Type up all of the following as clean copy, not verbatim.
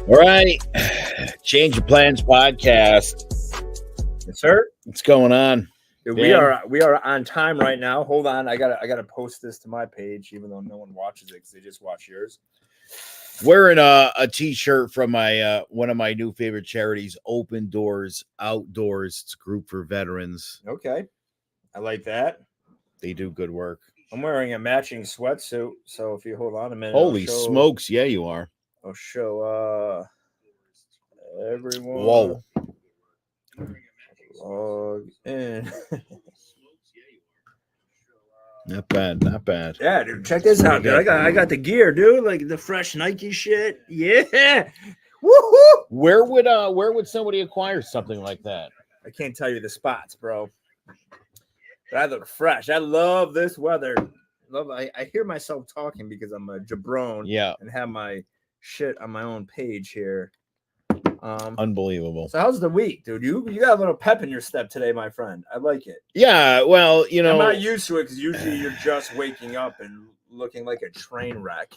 All right. Change of Plans podcast. Yes, sir. What's going on? Dude, we are on time right now. Hold on. I gotta post this to my page, even though no one watches it because they just watch yours. Wearing a t-shirt from my one of my new favorite charities, Open Doors Outdoors. It's a group for veterans. Okay. I like that. They do good work. I'm wearing a matching sweatsuit, so if you hold on a minute. Holy smokes, yeah, you are. I'll show everyone. Whoa. Log in. Not bad, not bad. Yeah, dude, check this out, dude. I got the gear, dude. Like the fresh Nike shit. Yeah. Woohoo! Where would somebody acquire something like that? I can't tell you the spots, bro. But I look fresh. I love this weather. I hear myself talking because I'm a jabron. Yeah. And have my shit on my own page here. Unbelievable. So how's the week, dude? You got a little pep in your step today, my friend. I like it. Yeah, well, you know, I'm not used to it because usually you're just waking up and looking like a train wreck.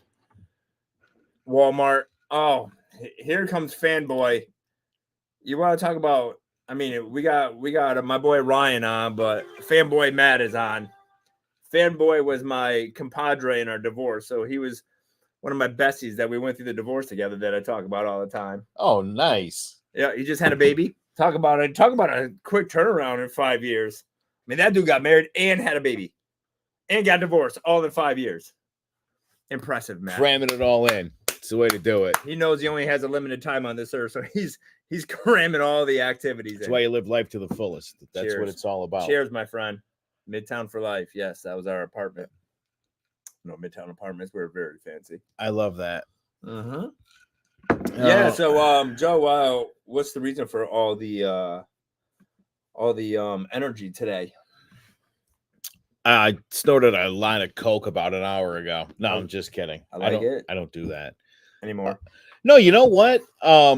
Walmart. Oh, here comes Fanboy. You want to talk about? I mean, we got my boy Ryan on, but Fanboy Matt is on. Fanboy was my compadre in our divorce, so he was one of my besties that we went through the divorce together that I talk about all the time. Oh, nice. Yeah, he just had a baby. Talk about it. Talk about a quick turnaround in 5 years. I mean, that dude got married and had a baby and got divorced all in 5 years. Impressive, man. Cramming it all in. It's the way to do it. He knows he only has a limited time on this earth, so he's cramming all the activities. That's why you live life to the fullest. That's Cheers. what it's all about. Cheers, my friend. Midtown for life. Yes, that was our apartment. No, Midtown apartments. We're very fancy. I love that. Uh-huh. Yeah. So, Joe, what's the reason for all the energy today? I snorted a line of Coke about an hour ago. No, I'm just kidding. I don't do that anymore. No, you know what? I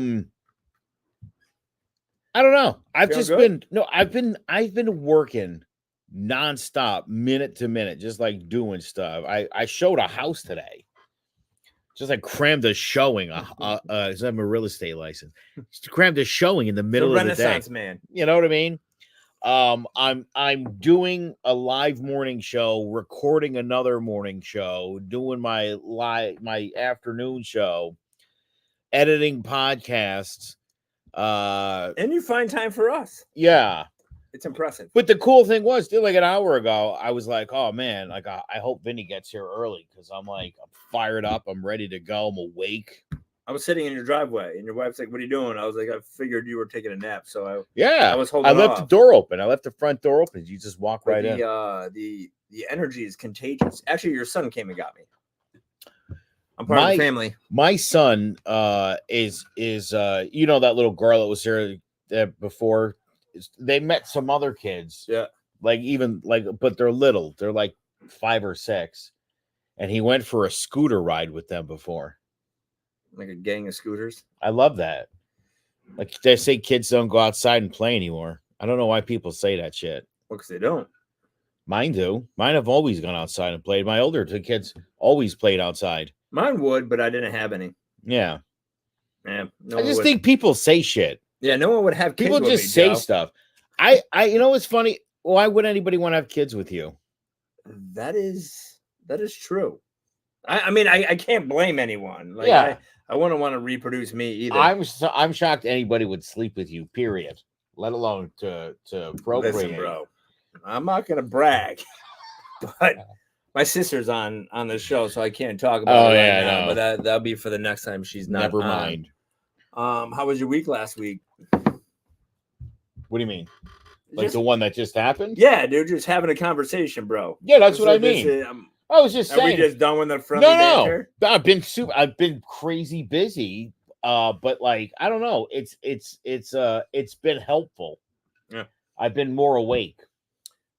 don't know. I've been working nonstop, minute to minute, just like doing stuff. I showed a house today. Just like crammed a showing. I have a real estate license. Just crammed a showing in the middle of the day. Renaissance man. You know what I mean? I'm doing a live morning show, recording another morning show, doing my afternoon show, editing podcasts. And you find time for us. Yeah. It's impressive. But the cool thing was, dude, like an hour ago, I was like, oh man, like I hope Vinny gets here early because I'm fired up, I'm ready to go, I'm awake. I was sitting in your driveway, and your wife's like, "What are you doing?" I was like, "I figured you were taking a nap." So I was holding. I left the door open. I left the front door open. You just walk right in. The energy is contagious. Actually, your son came and got me. I'm part of the family. My son is you know that little girl that was here before. They met some other kids. Yeah, but they're little. They're like 5 or 6, and he went for a scooter ride with them before. Like a gang of scooters. I love that. Like they say kids don't go outside and play anymore. I don't know why people say that shit. Well, because they don't. Mine do. Mine have always gone outside and played. My older 2 kids always played outside. Mine would, but I didn't have any. Yeah. Man, I just think people say shit. Yeah, no one would have kids. People just say stuff. I you know what's funny? Why would anybody want to have kids with you? That is true. I mean, I can't blame anyone. Like, yeah. I wouldn't want to reproduce me either. I'm shocked anybody would sleep with you, period. Let alone to procreate. Listen, bro, I'm not gonna brag, but my sister's on the show, so I can't talk about it right now. But that'll be for the next time she's not. Never mind. How was your week last week? What do you mean? Like the one that just happened? Yeah, dude, just having a conversation, bro. Yeah, that's what I mean. I was just saying. Are we just done with the friendly banter? No. I've been crazy busy. But like I don't know. It's been helpful. Yeah. I've been more awake.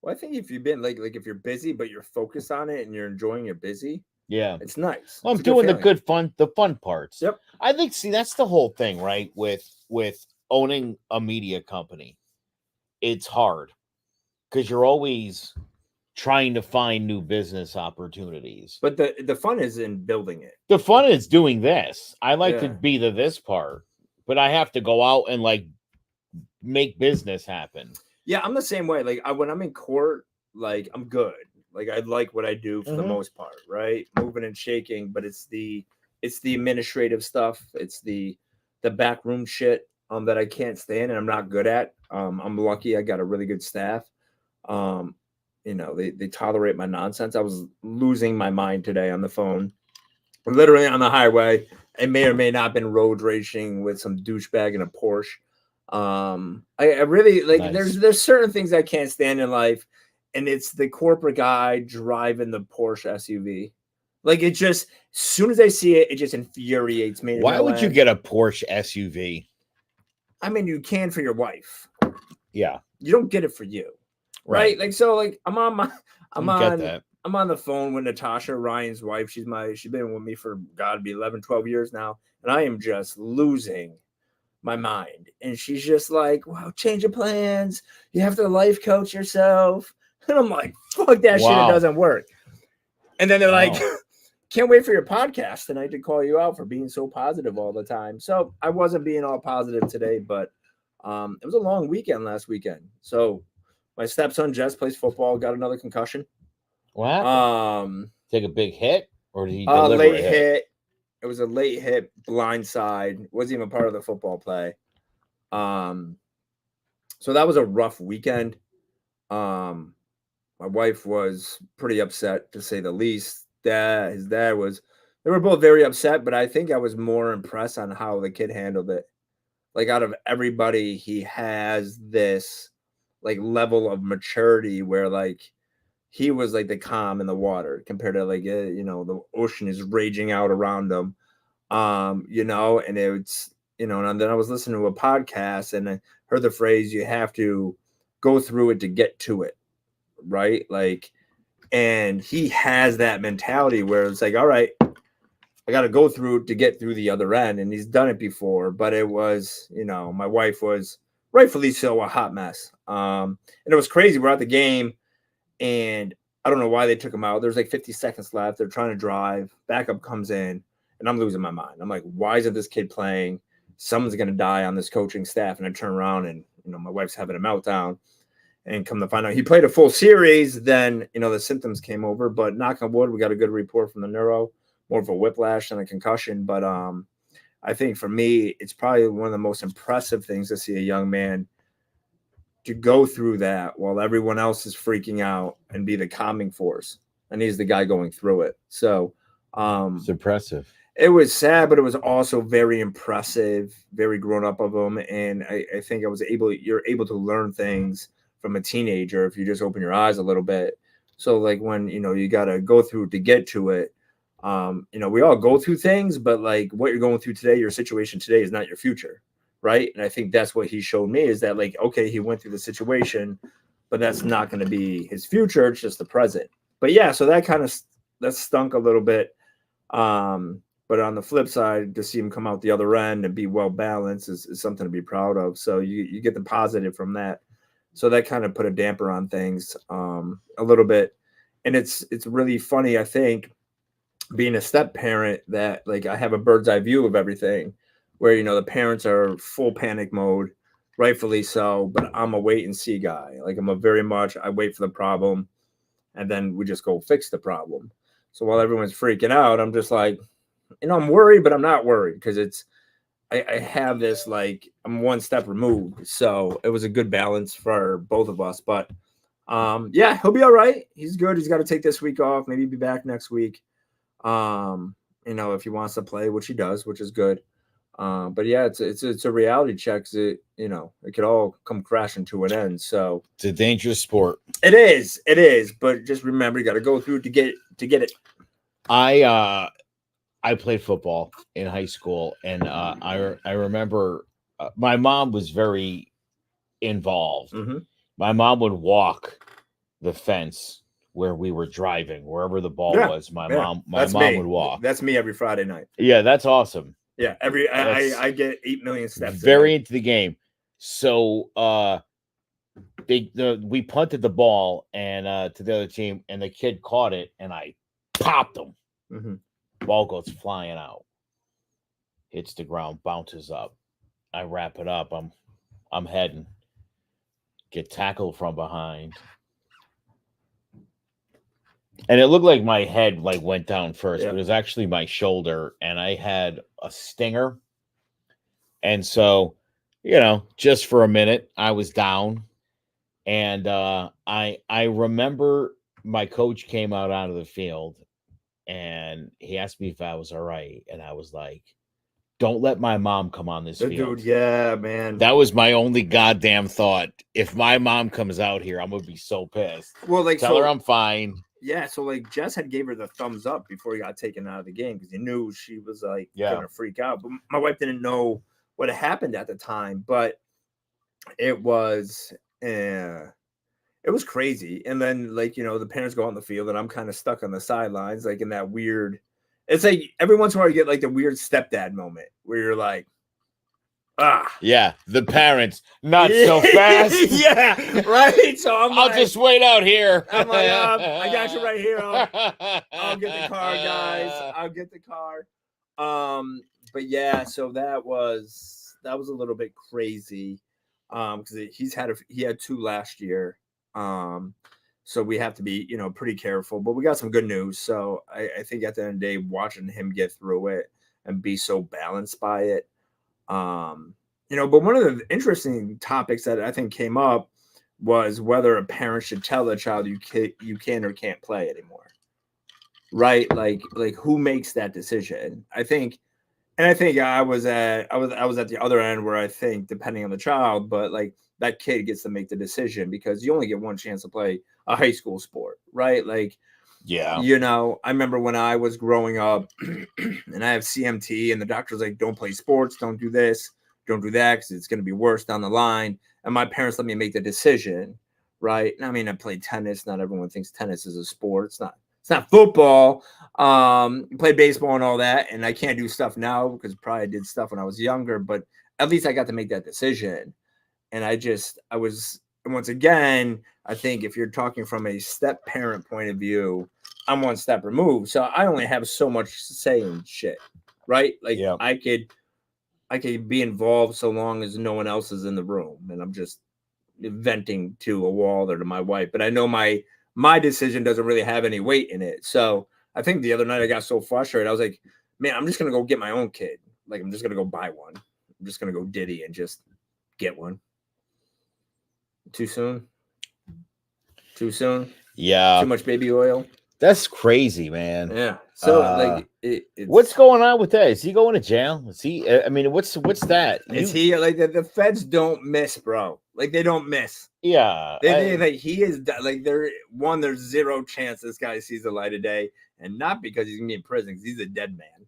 Well, I think if you've been like if you're busy but you're focused on it and you're enjoying your busy, yeah, it's nice. Well, I'm doing the fun parts. Yep. I think that's the whole thing, right? With owning a media company. It's hard because you're always trying to find new business opportunities. But the fun is in building it. The fun is doing this. I like to Yeah. be this part, but I have to go out and like make business happen. Yeah, I'm the same way. Like when I'm in court, like I'm good. Like I like what I do for the most part, right? Moving and shaking, but it's the administrative stuff. It's the backroom shit that I can't stand and I'm not good at. I'm lucky I got a really good staff. You know, they tolerate my nonsense. I was losing my mind today on the phone, literally on the highway. I may or may not have been road raging with some douchebag in a Porsche. I really like Nice. there's certain things I can't stand in life, and it's the corporate guy driving the Porsche SUV. Like it just, as soon as I see it, it just infuriates me. Why would you get a Porsche SUV? I mean, you can for your wife. Yeah. You don't get it for you. Right? Like so, like I'm on the phone with Natasha, Ryan's wife. She's been with me for gotta be 11, 12 years now, and I am just losing my mind. And she's just like, wow, change of plans. You have to life coach yourself. And I'm like, fuck that shit. It doesn't work. And then they're like, can't wait for your podcast tonight to call you out for being so positive all the time. So I wasn't being all positive today, but it was a long weekend last weekend. So my stepson Jess plays football, got another concussion. What? Take a big hit, or did he deliver late a hit? It was a late hit, blind side. Wasn't even part of the football play. So that was a rough weekend. My wife was pretty upset, to say the least. His dad was. They were both very upset, but I think I was more impressed on how the kid handled it. Like out of everybody, he has this like level of maturity where like he was like the calm in the water compared to like you know, the ocean is raging out around him. You know, and it's, you know, and then I was listening to a podcast and I heard the phrase, you have to go through it to get to it, right? Like, and he has that mentality where it's like, all right, I got to go through to get through the other end. And he's done it before, but it was, you know, my wife was rightfully so a hot mess. And it was crazy. We're at the game and I don't know why they took him out. There's like 50 seconds left. They're trying to drive. Backup comes in and I'm losing my mind. I'm like, why isn't this kid playing? Someone's going to die on this coaching staff. And I turn around and, you know, my wife's having a meltdown. And come to find out he played a full series. Then, you know, the symptoms came over, but knock on wood, we got a good report from the neuro, more of a whiplash than a concussion. But I think for me, it's probably one of the most impressive things to see a young man to go through that while everyone else is freaking out and be the calming force. And he's the guy going through it. So it's impressive. It was sad, but it was also very impressive, very grown up of him. And I think you're able to learn things from a teenager if you just open your eyes a little bit. So like when, you know, you got to go through to get to it. You know, we all go through things, but like what you're going through today, your situation today is not your future. Right. And I think that's what he showed me is that like, okay, he went through the situation, but that's not going to be his future. It's just the present. But yeah, so that stunk a little bit. But on the flip side, to see him come out the other end and be well balanced is something to be proud of. So you get the positive from that. So that kind of put a damper on things a little bit. And it's really funny, I think, being a step parent, that like I have a bird's eye view of everything where, you know, the parents are full panic mode, rightfully so, but I'm a wait and see guy. Like I wait for the problem and then we just go fix the problem. So while everyone's freaking out, I'm just like, you know, I'm worried, but I'm not worried because I have this, like, I'm one step removed. So it was a good balance for both of us. But yeah, he'll be all right. He's good. He's got to take this week off. Maybe be back next week. You know, if he wants to play, which he does, which is good. But yeah, it's a reality check. You know, it could all come crashing to an end. So it's a dangerous sport. It is. But just remember, you got to go through to get it. I played football in high school, and I remember my mom was very involved. Mm-hmm. My mom would walk the fence where we were driving, wherever the ball was. My mom would walk. That's me every Friday night. Yeah, that's awesome. Yeah, I get 8 million steps. Very into the game. So we punted the ball and to the other team, and the kid caught it, and I popped him. Mm-hmm. Ball goes flying out, hits the ground, bounces up. I wrap it up. I'm heading. Get tackled from behind. And it looked like my head like went down first, but it was actually my shoulder, and I had a stinger. And so, just for a minute, I was down. And I remember my coach came out onto the field, and he asked me if I was all right, and I was like, "Don't let my mom come on this field." Dude, yeah, man. That was my only goddamn thought. If my mom comes out here, I'm gonna be so pissed. Well, like, tell her I'm fine. Yeah, so like Jess had gave her the thumbs up before he got taken out of the game because he knew she was like gonna freak out. But my wife didn't know what had happened at the time, but it was crazy. And then like the parents go on the field and I'm kind of stuck on the sidelines, like in that weird. It's like every once in a while you get like the weird stepdad moment where you're like, yeah, the parents not so fast. Yeah, right. So I'll just wait out here. I'm like, I got you right here. I'll get the car, guys. I'll get the car. But yeah, so that was a little bit crazy. Because he had 2 last year. So we have to be pretty careful. But we got some good news. So I think at the end of the day, watching him get through it and be so balanced by it. But one of the interesting topics that I think came up was whether a parent should tell a child you can or can't play anymore, right? Like who makes that decision? I think I was at the other end where I think depending on the child, but like that kid gets to make the decision because you only get one chance to play a high school sport, right? Like. Yeah. I remember when I was growing up and I have CMT and the doctor's like, don't play sports, don't do this, don't do that because it's going to be worse down the line. And my parents let me make the decision, right? And I mean, I played tennis. Not everyone thinks tennis is a sport. It's not football. Play baseball and all that. And I can't do stuff now because probably I did stuff when I was younger, but at least I got to make that decision. And once again, I think if you're talking from a step parent point of view, I'm one step removed. So I only have so much say in shit, right? Like I could be involved so long as no one else is in the room and I'm just venting to a wall or to my wife. But I know my decision doesn't really have any weight in it. So I think the other night I got so frustrated. I was like, man, I'm just going to go get my own kid. Like, I'm just going to go buy one. I'm just going to go Diddy and just get one. Too soon? Yeah. Too much baby oil? That's crazy, man. Yeah. So it's what's going on with that? Is he going to jail? Is he? I mean, what's that? Is he like the feds don't miss, bro? Like they don't miss. Yeah. He is like there's zero chance this guy sees the light of day, and not because he's gonna be in prison because he's a dead man.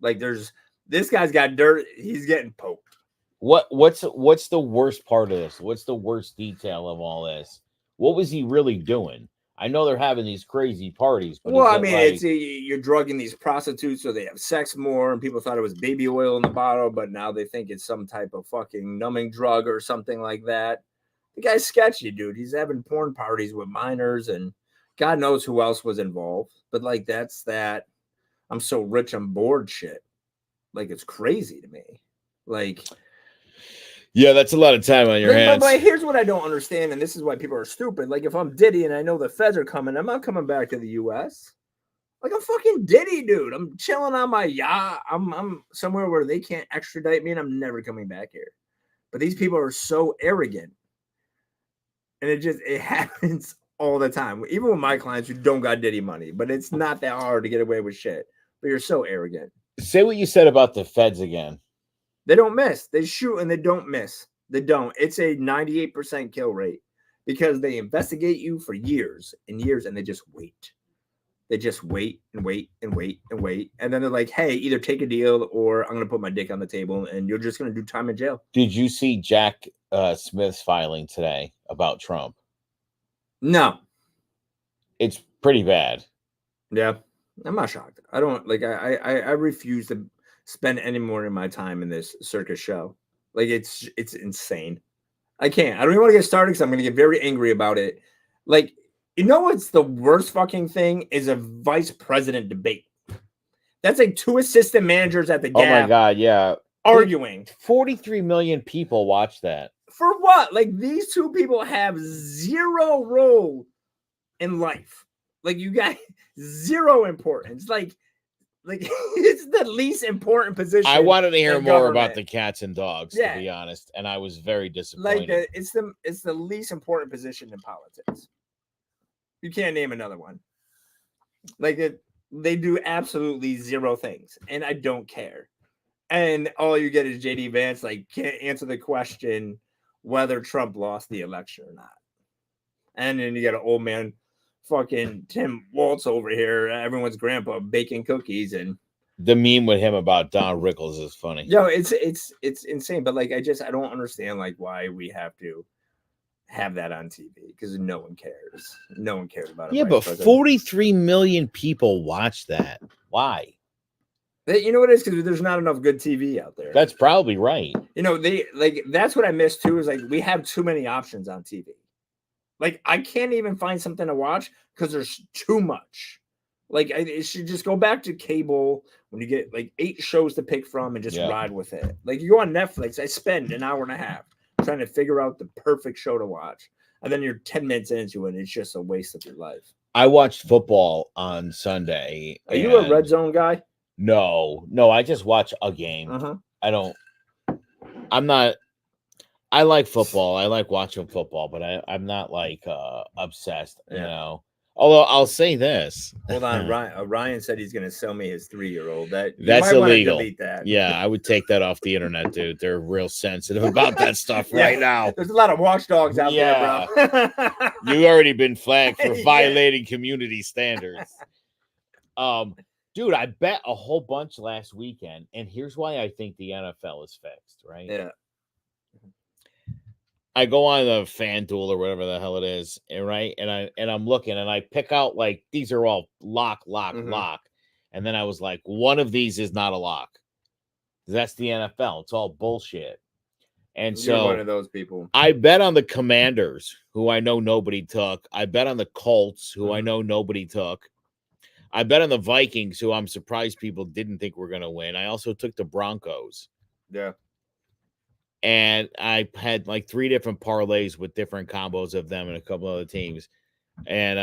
Like this guy's got dirt. He's getting poked. What's the worst part of this? What's the worst detail of all this? What was he really doing? I know they're having these crazy parties, but it's you're drugging these prostitutes so they have sex more, and people thought it was baby oil in the bottle, but now they think it's some type of fucking numbing drug or something like that. The guy's sketchy, dude. He's having porn parties with minors, and God knows who else was involved. But like that's that. I'm so rich, I'm bored shit. Like it's crazy to me. Like. Yeah, that's a lot of time on your hands. But here's what I don't understand, and this is why people are stupid. Like, if I'm Diddy and I know the feds are coming, I'm not coming back to the U.S. Like, I'm fucking Diddy, dude. I'm chilling on my yacht. I'm somewhere where they can't extradite me, and I'm never coming back here. But these people are so arrogant, and it happens all the time. Even with my clients who don't got Diddy money, but it's not that hard to get away with shit. But you're so arrogant. Say what you said about the feds again. They don't miss. They shoot and they don't miss. They don't. It's a 98% kill rate because they investigate you for years and years and they just wait. They just wait and wait and wait and wait. And then they're like, hey, either take a deal or I'm going to put my dick on the table and you're just going to do time in jail. Did you see Jack Smith's filing today about Trump? No. It's pretty bad. Yeah. I'm not shocked. I don't like, I refuse to spend any more of my time in this circus show. Like it's insane. I can't. I don't even want to get started because I'm going to get very angry about it. Like, you know what's the worst fucking thing is a vice president debate. That's like 2 assistant managers at the Gap. Oh my God, yeah. Arguing. 43 million people watch that. For what? Like, these 2 people have 0 role in life. Like, you got 0 importance. Like it's the least important position. I wanted to hear more about the cats and dogs, to be honest, and I was very disappointed. Like, it's the least important position in politics. You can't name another one. Like, they do absolutely 0 things, and I don't care. And all you get is JD Vance, like, can't answer the question whether Trump lost the election or not. And then you got an old man, fucking Tim Waltz over here, everyone's grandpa, baking cookies. And the meme with him about Don Rickles is funny. Yo, it's insane. But like, I don't understand like why we have to have that on TV, because no one cares. No one cares about it. Yeah, but 43 million people watch that. Why? You know what it is? Because there's not enough good TV out there. That's probably right. You know, that's what I miss too, is like we have too many options on TV. Like, I can't even find something to watch because there's too much. Like, it should just go back to cable when you get like 8 shows to pick from and just ride with it. Like, you go on Netflix, I spend an hour and a half trying to figure out the perfect show to watch. And then you're 10 minutes into it, and it's just a waste of your life. I watched football on Sunday. Are you a Red Zone guy? No, I just watch a game. I'm not. I like football. I like watching football, but I'm not like obsessed, you know. Although I'll say this. Hold on, Ryan said he's going to sell me his 3-year-old. That's illegal. That. Yeah, I would take that off the internet, dude. They're real sensitive about that stuff right now. There's a lot of watchdogs out there, bro. You've already been flagged for violating community standards. Dude, I bet a whole bunch last weekend, and here's why I think the NFL is fixed, right? Yeah. I go on the FanDuel or whatever the hell it is, right? And I'm looking, and I pick out like these are all lock, and then I was like, one of these is not a lock. That's the NFL. It's all bullshit. And You're so one of those people. I bet on the Commanders, who I know nobody took. I bet on the Colts, who I know nobody took. I bet on the Vikings, who I'm surprised people didn't think were going to win. I also took the Broncos. Yeah. And I had like 3 different parlays with different combos of them and a couple other teams. And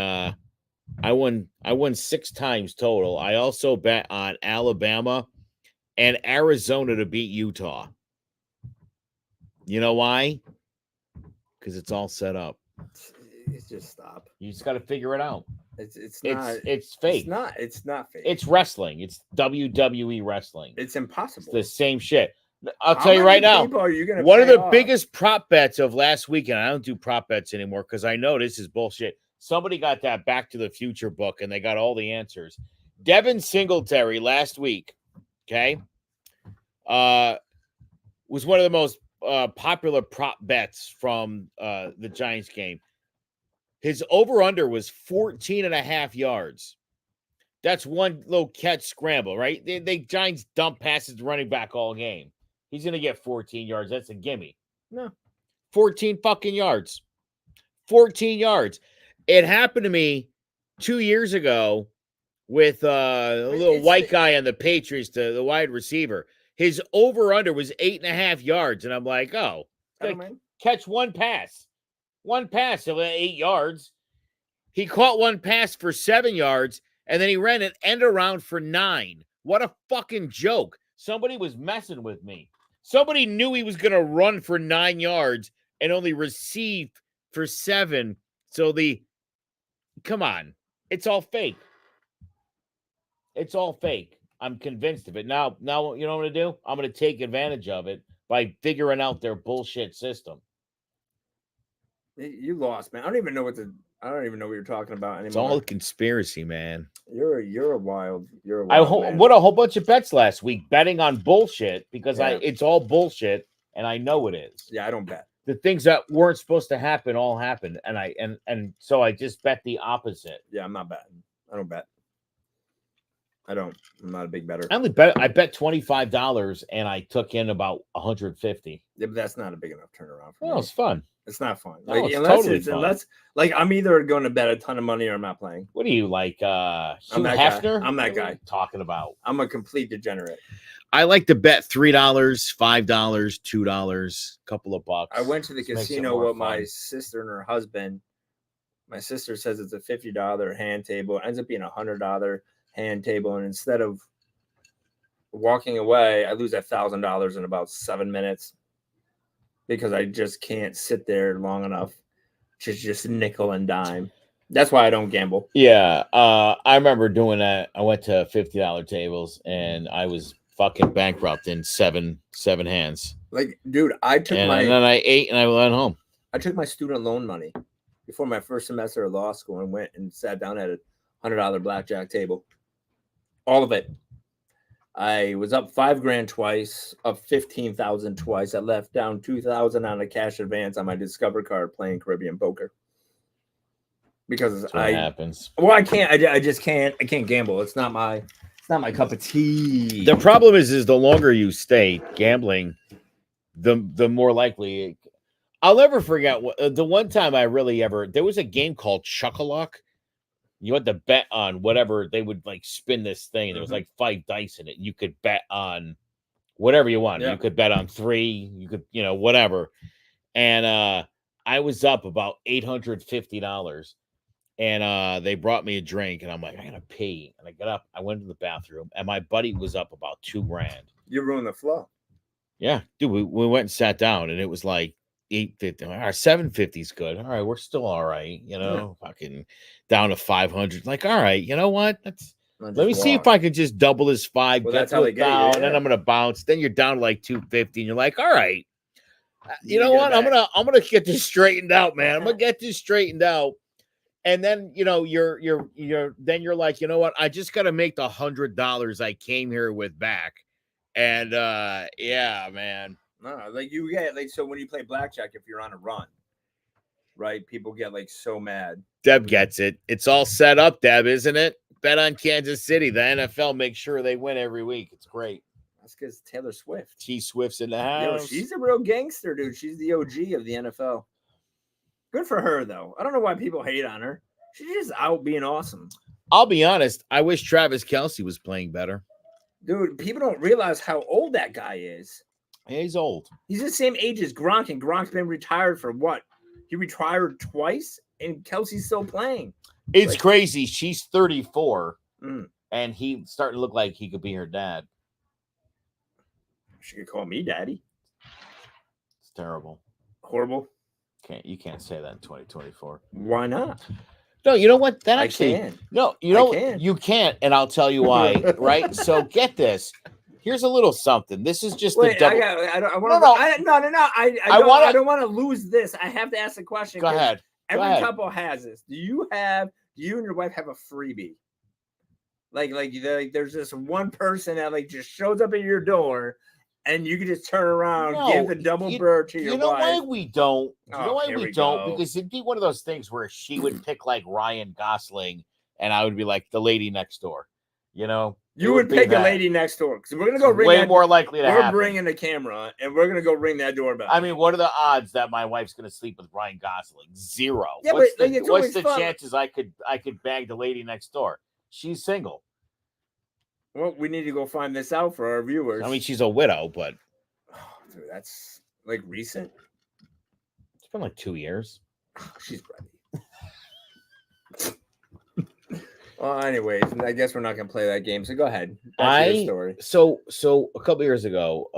I won 6 times total. I also bet on Alabama and Arizona to beat Utah. You know why? Because it's all set up. It's just stop. You just got to figure it out. It's not. It's fake. It's not fake. It's wrestling. It's WWE wrestling. It's impossible. It's the same shit. I'll tell you right now, one of the biggest prop bets of last weekend, I don't do prop bets anymore because I know this is bullshit. Somebody got that Back to the Future book and they got all the answers. Devin Singletary last week, okay, was one of the most popular prop bets from the Giants game. His over-under was 14.5 yards. That's one little catch scramble, right? The Giants dump passes to running back all game. He's going to get 14 yards. That's a gimme. No. 14 fucking yards. 14 yards. It happened to me 2 years ago with a little white guy on the Patriots, the wide receiver. His over-under was 8.5 yards. And I'm like, oh, catch one pass. One pass of 8 yards. He caught one pass for 7 yards, and then he ran an end around for 9. What a fucking joke. Somebody was messing with me. Somebody knew he was going to run for 9 yards and only receive for 7. So come on. It's all fake. It's all fake. I'm convinced of it. Now, you know what I'm going to do? I'm going to take advantage of it by figuring out their bullshit system. You lost, man. I don't even know what you're talking about anymore. It's all a conspiracy, man. You're a wild man. I won a whole bunch of bets last week betting on bullshit because it's all bullshit and I know it is. Yeah, I don't bet. The things that weren't supposed to happen all happened, and so I just bet the opposite. Yeah, I'm not betting. I don't bet. I'm not a big bettor. I bet $25 and I took in about 150. Yeah, but that's not a big enough turnaround for me. It's fun. It's not fun. No, like, it's totally fun. Unless like I'm either going to bet a ton of money or I'm not playing. What are you like? Hugh Hefner? I'm that guy. Talking about. I'm a complete degenerate. I like to bet $3, $5, $2, a couple of bucks. I went to the casino with my sister and her husband. My sister says it's a $50 hand table. It ends up being a $100 hand table, and instead of walking away, I lose $1,000 in about 7 minutes because I just can't sit there long enough to just nickel and dime. That's why I don't gamble. Yeah, I remember doing that. I went to $50 tables, and I was fucking bankrupt in seven hands. Like, dude, and then I ate and I went home. I took my student loan money before my first semester of law school and went and sat down at a $100 blackjack table. All of it. I was up $5,000 twice, up 15,000 twice. I left down 2,000 on a cash advance on my Discover card playing Caribbean poker. Because that's what happens. Well, I can't. I just can't. I can't gamble. It's not my cup of tea. The problem is the longer you stay gambling, the more likely. I'll never forget the one time there was a game called Chuck-a-Luck. You had to bet on whatever they would like spin this thing. And there was like 5 dice in it. You could bet on whatever you wanted. Yeah. You could bet on 3. You could, whatever. And I was up about $850. And they brought me a drink, and I'm like, I gotta pee. And I got up, I went to the bathroom, and my buddy was up about $2,000. You ruined the flow. Yeah, dude, we went and sat down, and it was like $850. All right, $750 is good. All right, we're still all right, fucking down to $500. Like, all right, you know what? Let me see if I can just double this 5, get to it down, and then I'm gonna bounce. Then you're down to like $250, and you're like, all right, you know what? I'm gonna get this straightened out, man. I'm gonna get this straightened out. And then, you're like, you know what? I just got to make the $100 I came here with back. And yeah, man. No, like you get like, so when you play blackjack, if you're on a run, right? People get like so mad. Deb gets it. It's all set up, Deb, isn't it? Bet on Kansas City. The NFL makes sure they win every week. It's great. That's because Taylor Swift. Swift's in the house. Yo, she's a real gangster, dude. She's the OG of the NFL. Good for her, though. I don't know why people hate on her. She's just out being awesome. I'll be honest. I wish Travis Kelce was playing better. Dude, people don't realize how old that guy is. Yeah, he's old. He's the same age as Gronk, and Gronk's been retired for what? He retired twice, and Kelsey's still playing. It's crazy. She's 34, and he's starting to look like he could be her dad. She could call me daddy. It's terrible. Horrible. You can't say that in 2024. Why not? No, you know what? That actually, I can. No, you can't, and I'll tell you why. Right? So get this. Here's a little something. This is just I don't want to lose this. I have to ask the question. Go ahead. Every couple has this. Do you and your wife have a freebie? Like there's this one person that like just shows up at your door. And you can just turn around, give the double bird to your wife. You know why we don't? Because it'd be one of those things where she would pick like Ryan Gosling, and I would be like the lady next door. You would pick a lady next door because we're gonna go ring. Way more likely to happen. We're bringing the camera, and we're gonna go ring that doorbell. I mean, what are the odds that my wife's gonna sleep with Ryan Gosling? 0. Yeah, what's the chances I could bag the lady next door? She's single. Well, we need to go find this out for our viewers. I mean, she's a widow, but dude, that's like recent. It's been like 2 years. She's ready. Well, anyways, I guess we're not gonna play that game. So go ahead. That's your story. So a couple years ago,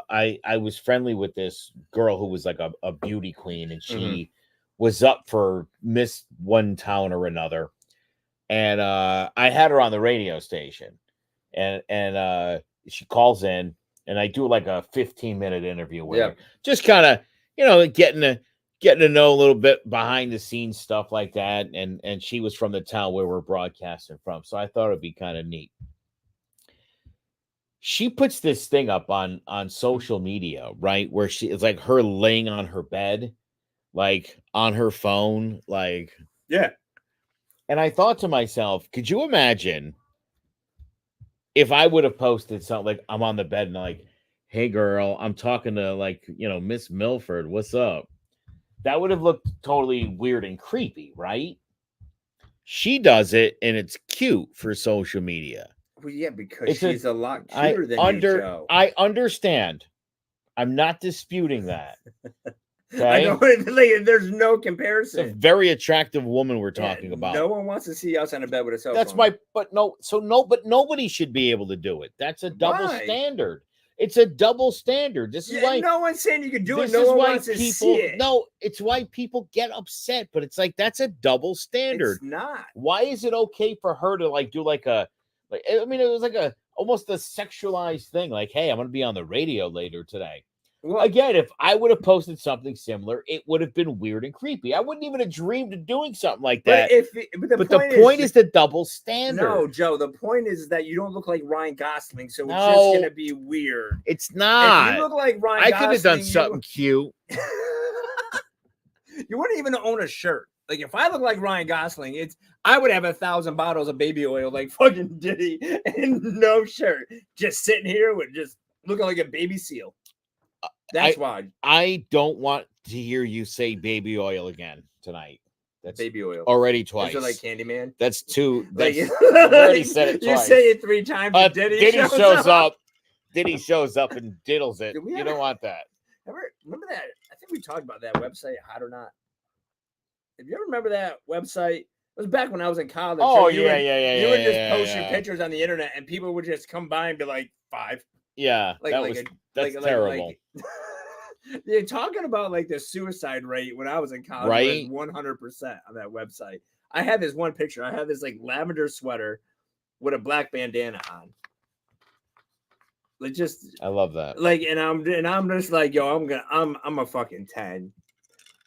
I was friendly with this girl who was like a beauty queen, and she was up for Miss one town or another, and I had her on the radio station. And she calls in, and I do like a 15-minute interview with her. Just kind of, getting to know a little bit behind the scenes stuff like that. And she was from the town where we're broadcasting from, so I thought it'd be kind of neat. She puts this thing up on social media, right, where it's like her laying on her bed, like on her phone, like yeah. And I thought to myself, could you imagine if I would have posted something like I'm on the bed and like, hey girl, I'm talking to like, Miss Milford, what's up? That would have looked totally weird and creepy, right? She does it and it's cute for social media. Well, yeah, because she's a lot cuter than you, Joe. I understand. I'm not disputing that. Okay? I know, like, there's no comparison. It's a very attractive woman we're talking about. No one wants to see us on a bed with a cell phone. But nobody should be able to do it. That's a double standard. It's a double standard. This is why no one's saying you can do it. No one wants to see it. No, it's why people get upset. But it's like that's a double standard. It's not. Why is it okay for her to like do like a it was like almost a sexualized thing. Like, hey, I'm gonna be on the radio later today. Well, again, if I would have posted something similar, it would have been weird and creepy. I wouldn't even have dreamed of doing something like that. But the point is the double standard. No, Joe, the point is that you don't look like Ryan Gosling, so it's just going to be weird. It's not. If you look like Ryan Gosling, I could have done something cute. You wouldn't even own a shirt. Like, if I look like Ryan Gosling, I would have 1,000 bottles of baby oil like fucking Diddy and no shirt. Just sitting here with just looking like a baby seal. That's why I don't want to hear you say baby oil again tonight. That's baby oil already twice. Is it like Candyman? That's two. That's, I've already said it twice. You say it 3 times. Diddy shows up. Diddy shows up and diddles it. You don't want that. Remember that? I think we talked about that website, Hot or Not. If you ever remember that website, it was back when I was in college. Oh, You would just post your pictures on the internet, and people would just come by and be like 5. Yeah, that's terrible. They're talking about like the suicide rate when I was in college, right? 100% on that website. I had this one picture. I had this like lavender sweater with a black bandana on. Like, just I love that. Like, and I'm just like, yo, I'm a fucking 10.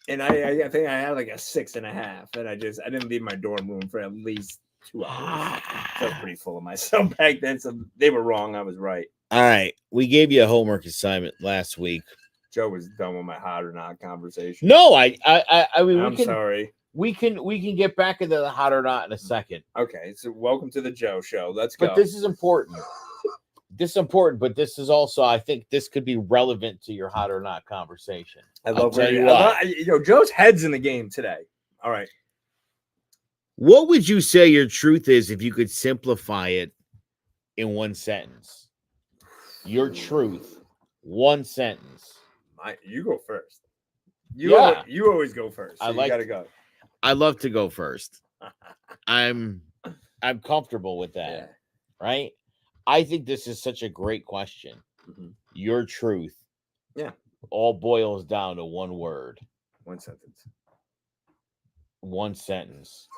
And I think I had like a 6.5, and I didn't leave my dorm room for at least 2 hours. So I was pretty full of myself back then. So they were wrong. I was right. All right. We gave you a homework assignment last week. Joe was done with my hot or not conversation. No, I mean, I'm sorry. We can get back into the hot or not in a second. Okay. So welcome to the Joe Show. Let's go. But this is important. But this is also, I think this could be relevant to your hot or not conversation. I love Joe's head's in the game today. All right. What would you say your truth is if you could simplify it in one sentence? Your truth, one sentence. You go first. You always go first. So you gotta go. I love to go first. I'm comfortable with that. Yeah. Right? I think this is such a great question. Mm-hmm. Your truth. Yeah. All boils down to one word. One sentence. One sentence.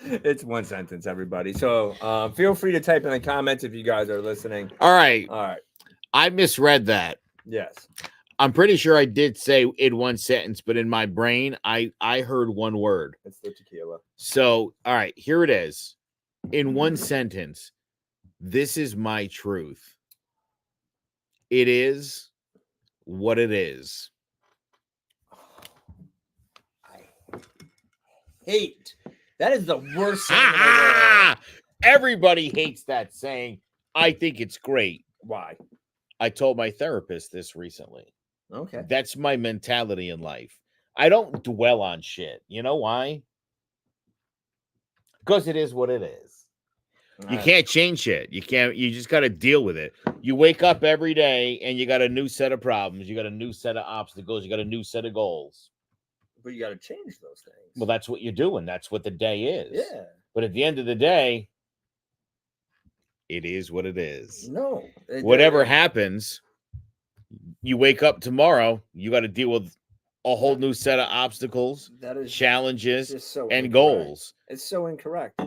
It's one sentence, everybody. So feel free to type in the comments if you guys are listening. All right. All right. I misread that. Yes. I'm pretty sure I did say in one sentence, but in my brain, I heard one word. It's the tequila. So, all right, here it is. In one sentence, this is my truth. It is what it is. I hate. That is the worst saying in the world. Everybody hates that saying. I think it's great. Why? I told my therapist this recently. Okay. That's my mentality in life. I don't dwell on shit. You know why? Because it is what it is. You can't change it. You just got to deal with it. You wake up every day and you got a new set of problems. You got a new set of obstacles. You got a new set of goals. But you got to change those things. Well, that's what you're doing. That's what the day is. Yeah. But at the end of the day, it is what it is. No. Whatever happens, you wake up tomorrow, you got to deal with a whole new set of obstacles, challenges, and goals. It's so incorrect.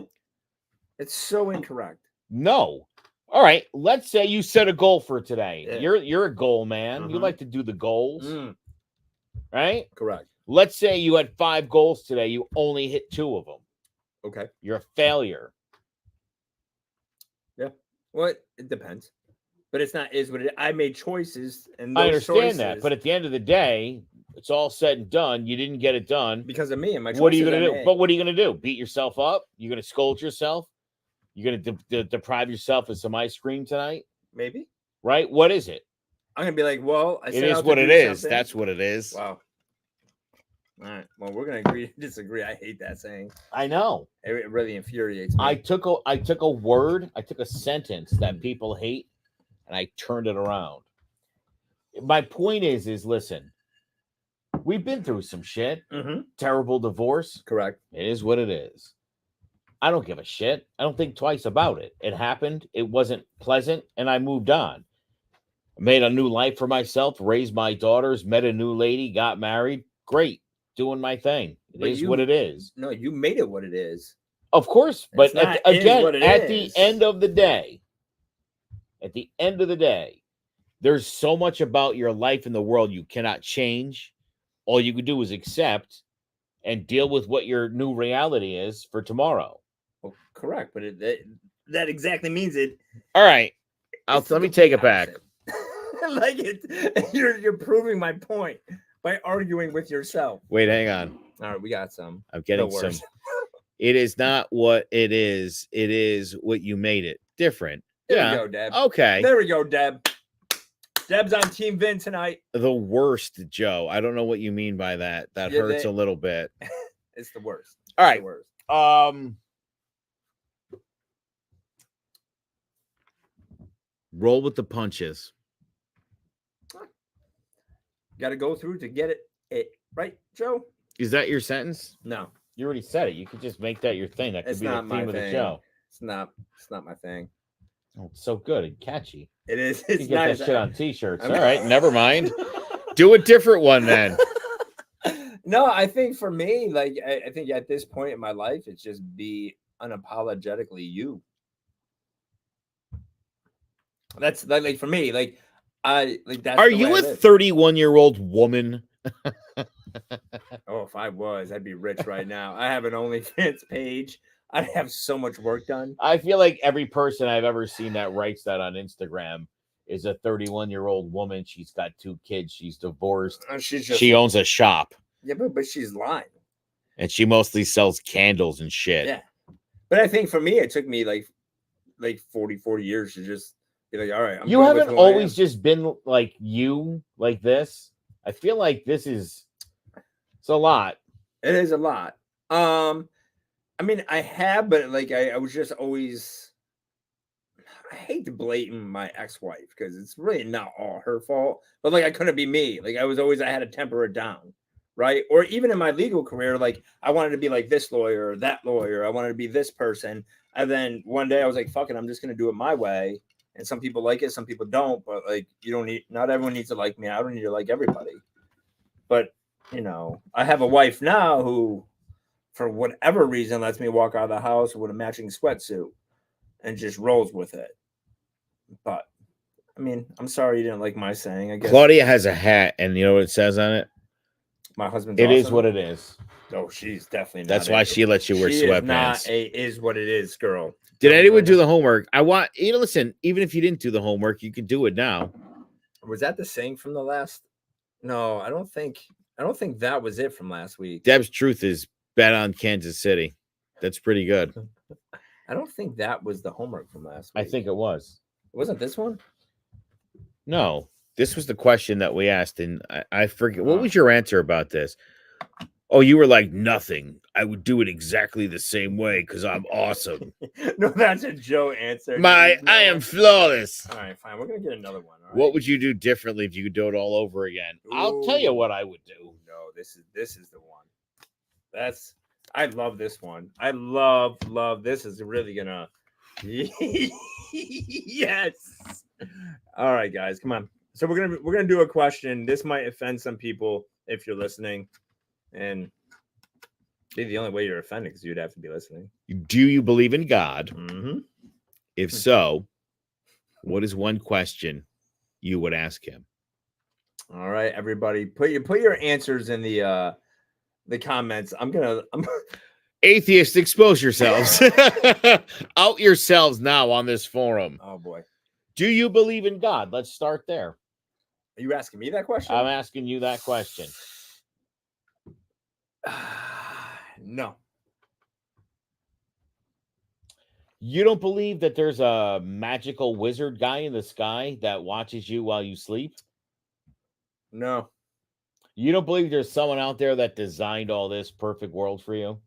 It's so incorrect. No. All right. Let's say you set a goal for today. Yeah. You're a goal man. Mm-hmm. You like to do the goals. Right? Correct. Let's say you had 5 goals today. You only hit 2 of them. Okay. You're a failure. Yeah. Well, it depends. But it's not is what it is. I made choices, and I understand that. But at the end of the day, it's all said and done. You didn't get it done because of me and my choices. What are you going to do? But what are you going to do? Beat yourself up? You're going to scold yourself? You're gonna deprive yourself of some ice cream tonight, Maybe. right? What is it? I'm gonna be like, well, it is what it is. That's what it is. Wow. All right. Well, we're gonna agree to disagree. I hate that saying. I know. It really infuriates me. I took a word, I took a sentence that people hate, and I turned it around. My point is listen, we've been through some shit. Terrible divorce. Correct. It is what it is. I don't give a shit. I don't think twice about it. It happened. It wasn't pleasant, and I moved on. Made a new life for myself, raised my daughters, met a new lady, got married. Great. Doing my thing. It is what it is. No, you made it what it is. Of course. But again, at the end of the day, there's so much about your life in the world you cannot change. All you can do is accept and deal with what your new reality is for tomorrow. Well, correct. But that exactly means it. All right. Let me take it back. Like you're proving my point by arguing with yourself. Wait, hang on. All right, we got some. I'm getting some. It is not what it is. It is what you made it. Different. There we go, Deb. Okay. There we go, Deb. Deb's on Team Vin tonight. The worst, Joe. I don't know what you mean by that. That hurts a little bit. It's the worst. All right. The worst. Roll with the punches. Got to go through to get it right, Joe? Is that your sentence? No. You already said it. You could just make that your thing. That could be the theme of the show. It's not my thing. Oh, it's so good and catchy. It is. You It's get nice. that shit on t-shirts. All right, never mind. Do a different one then. No, I think for me, like I think at this point in my life, it's just be unapologetically you. That's like for me, like I like that. Are you a 31-year-old woman? Oh, if I was, I'd be rich right now. I have an OnlyFans page. I'd have so much work done. I feel like every person I've ever seen that writes that on Instagram is a 31-year-old woman. She's got 2 kids. She's divorced. She owns a shop. Yeah, but she's lying. And she mostly sells candles and shit. Yeah. But I think for me, it took me like 40 years to just be like, all right. You haven't always just been like you, like this. I feel like it's a lot. It is a lot. I mean, I have, but like I was just always. I hate to blame my ex-wife because it's really not all her fault. But like I couldn't be me. Like I had to temper it down, right? Or even in my legal career, like I wanted to be like this lawyer or that lawyer. I wanted to be this person, and then one day I was like, "Fuck it, I'm just gonna do it my way." And some people like it, some people don't. But like not everyone needs to like me. I don't need to like everybody. But I have a wife now who, for whatever reason, lets me walk out of the house with a matching sweatsuit and just rolls with it. But I mean, I'm sorry you didn't like my saying. I guess Claudia has a hat, and you know what it says on it? My husband's It awesome. is what it is. Oh, she's definitely not. That's why she lets you wear sweatpants. Is what it is, girl. Did anyone do the homework? Listen, even if you didn't do the homework, you can do it now. Was that the saying from the last? No, I don't think that was it from last week. Deb's truth is bet on Kansas City. That's pretty good. I don't think that was the homework from last week. I think it was. Wasn't this one? No, this was the question that we asked, and I forget. What was your answer about this? Oh, you were like, nothing. I would do it exactly the same way because I'm awesome. No, that's a Joe answer. I am flawless. All right, fine. We're going to get another one. What would you do differently if you could do it all over again? Ooh. I'll tell you what I would do. No, this is the one. I love this one. I love this is really going to. Yes. All right, guys, come on. So we're going to do a question. This might offend some people if you're listening. And be the only way you're offended because you'd have to be listening. Do you believe in God? Mm-hmm. If so, what is one question you would ask him? All right, everybody, put your answers in the comments. I'm Atheists, expose yourselves. Out yourselves now on this forum. Oh boy. Do you believe in God? Let's start there. Are you asking me that question? I'm asking you that question. No. You don't believe that there's a magical wizard guy in the sky that watches you while you sleep? No. You don't believe there's someone out there that designed all this perfect world for you?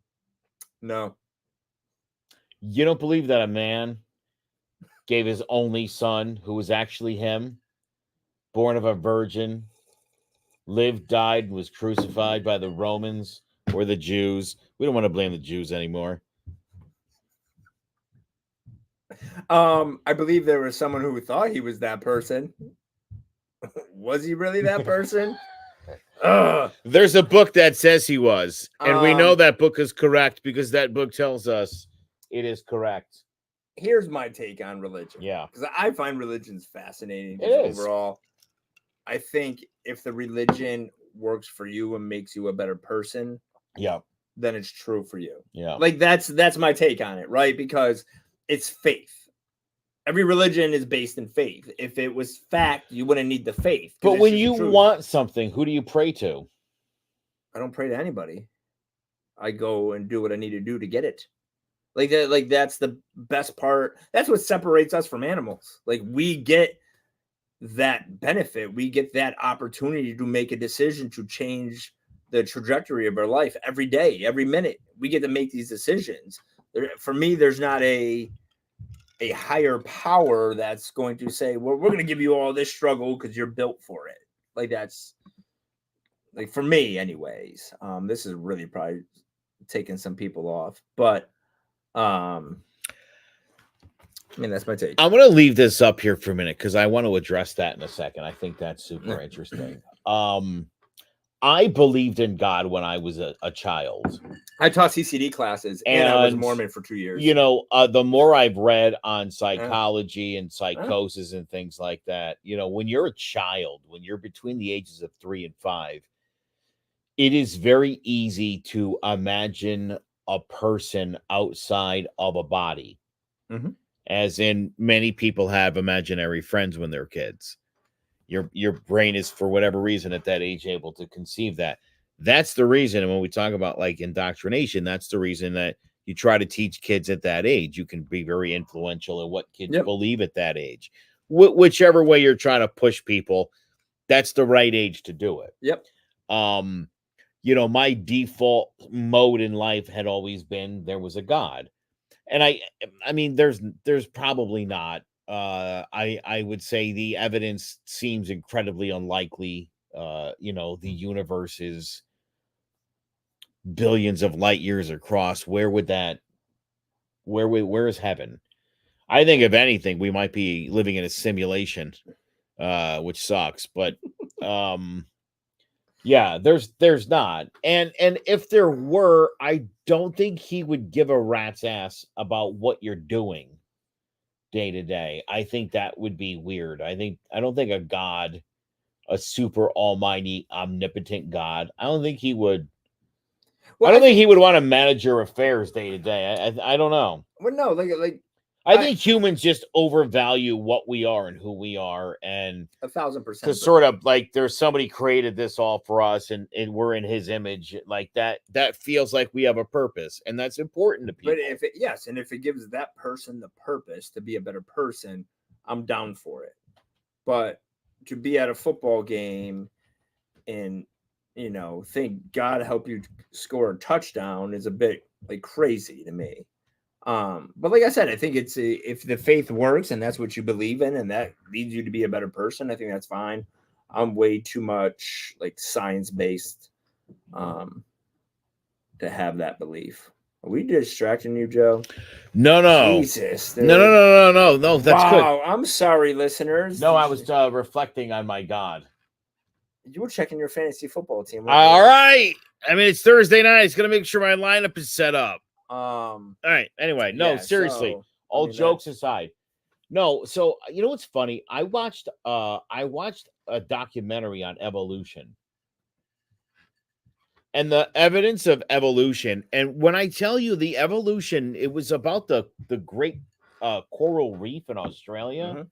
No. You don't believe that a man gave his only son, who was actually him, born of a virgin, lived, died, and was crucified by the Romans or the Jews? We don't want to blame the Jews anymore. I believe there was someone who thought he was that person. Was he really that person? There's a book that says he was, and we know that book is correct because that book tells us it is correct. Here's my take on religion. Yeah. Because I find religions fascinating. It is. Overall, I think if the religion works for you and makes you a better person, yeah, then it's true for you. Yeah. Like that's my take on it, right? Because it's faith. Every religion is based in faith. If it was fact, you wouldn't need the faith. But when you want something, who do you pray to? I don't pray to anybody. I go and do what I need to do to get it. Like that, like that's the best part. That's what separates us from animals. Like we get that benefit. We get that opportunity to make a decision to change the trajectory of our life every day, every minute. We get to make these decisions. For me, there's not a higher power that's going to say, well, we're going to give you all this struggle because you're built for it. Like that's like for me anyways. This is really probably taking some people off, but I mean, that's my take. I'm going to leave this up here for a minute because I want to address that in a second. I think that's super interesting. I believed in God when I was a child. I taught CCD classes and I was Mormon for 2 years. You know, the more I've read on psychology and psychosis and things like that, you know, when you're a child, when you're between the ages of 3 and 5, it is very easy to imagine a person outside of a body. Mm-hmm. As in many people have imaginary friends when they're kids. Your brain is, for whatever reason, at that age able to conceive that. That's the reason. And when we talk about like indoctrination, that's the reason that you try to teach kids at that age. You can be very influential in what kids believe at that age. Whichever way you're trying to push people, that's the right age to do it. Yep. You know, my default mode in life had always been there was a God. And I mean, there's probably not. I would say the evidence seems incredibly unlikely. You know, the universe is billions of light years across. Where is heaven? I think if anything, we might be living in a simulation, which sucks. But yeah, there's not. And if there were, I don't think he would give a rat's ass about what you're doing day to day. I think that would be weird. I don't think a God, a super almighty, omnipotent God, I don't think he would. Well, I don't think he would want to manage your affairs day to day. I don't know. Well, no, like I think humans just overvalue what we are and who we are, and 1,000%. To sort of like there's somebody created this all for us, and we're in his image, like that. That feels like we have a purpose, and that's important to people. But if it gives that person the purpose to be a better person, I'm down for it. But to be at a football game and think God help you score a touchdown is a bit like crazy to me. But like I said, I think if the faith works and that's what you believe in and that leads you to be a better person, I think that's fine. I'm way too much like science-based to have that belief. Are we distracting you, Joe? No. Jesus. No. That's good. Wow, I'm sorry, listeners. No, I was reflecting on my God. You were checking your fantasy football team. All right. I mean, it's Thursday night. It's going to make sure my lineup is set up. All right. Anyway, seriously. All jokes aside. No, so you know what's funny? I watched a documentary on evolution. And the evidence of evolution. And when I tell you the evolution, it was about the great coral reef in Australia. Mm-hmm.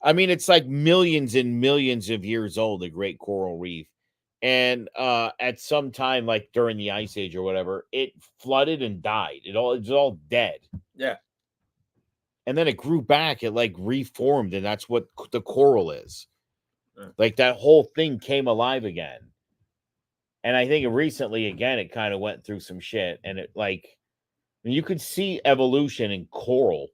I mean, it's like millions and millions of years old, the great coral reef. And at some time, like during the Ice Age or whatever, it flooded and died. It was all dead. Yeah. and then it grew back. It like reformed, and that's what the coral is. Like that whole thing came alive again. And I think recently, again, it kind of went through some shit, and it like you could see evolution in coral.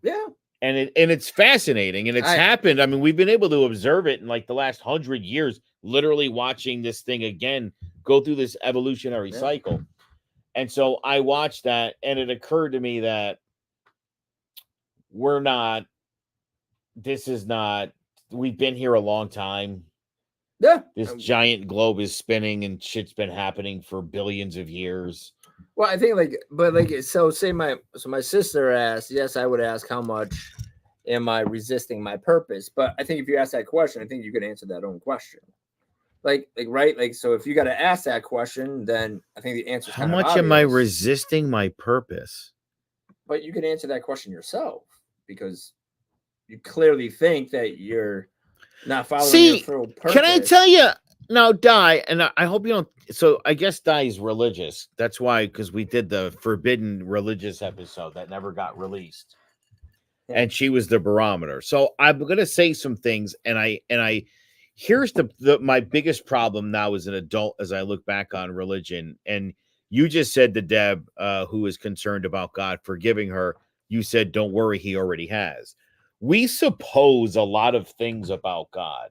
Yeah. And it's fascinating, and it's happened. I mean, we've been able to observe it in like the last 100 years, literally watching this thing again go through this evolutionary cycle. And so I watched that, and it occurred to me that we've been here a long time. Yeah. This giant globe is spinning, and shit's been happening for billions of years. Well, I think my sister asked, yes, I would ask, how much am I resisting my purpose? But I think if you ask that question, I think you could answer that own question. Right? Like, so if you got to ask that question, then I think the answer is how much am I resisting my purpose? But you can answer that question yourself, because you clearly think that you're not following your full purpose. Can I tell you now, Di, and I hope you don't. So I guess Di is religious. That's why, because we did the forbidden religious episode that never got released, and she was the barometer. So I'm gonna say some things, and I here's my biggest problem now as an adult as I look back on religion. And you just said to Deb, who is concerned about God forgiving her, you said, "Don't worry, He already has." We suppose a lot of things about God.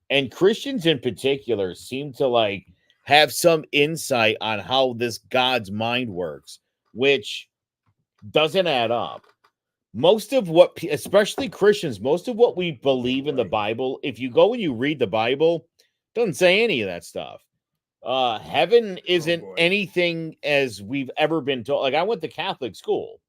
And Christians in particular seem to like have some insight on how this God's mind works, which doesn't add up. Most of what, especially Christians, most of what we believe in the Bible, if you go and you read the Bible, doesn't say any of that stuff. Heaven isn't anything as we've ever been told. Like, I went to Catholic school.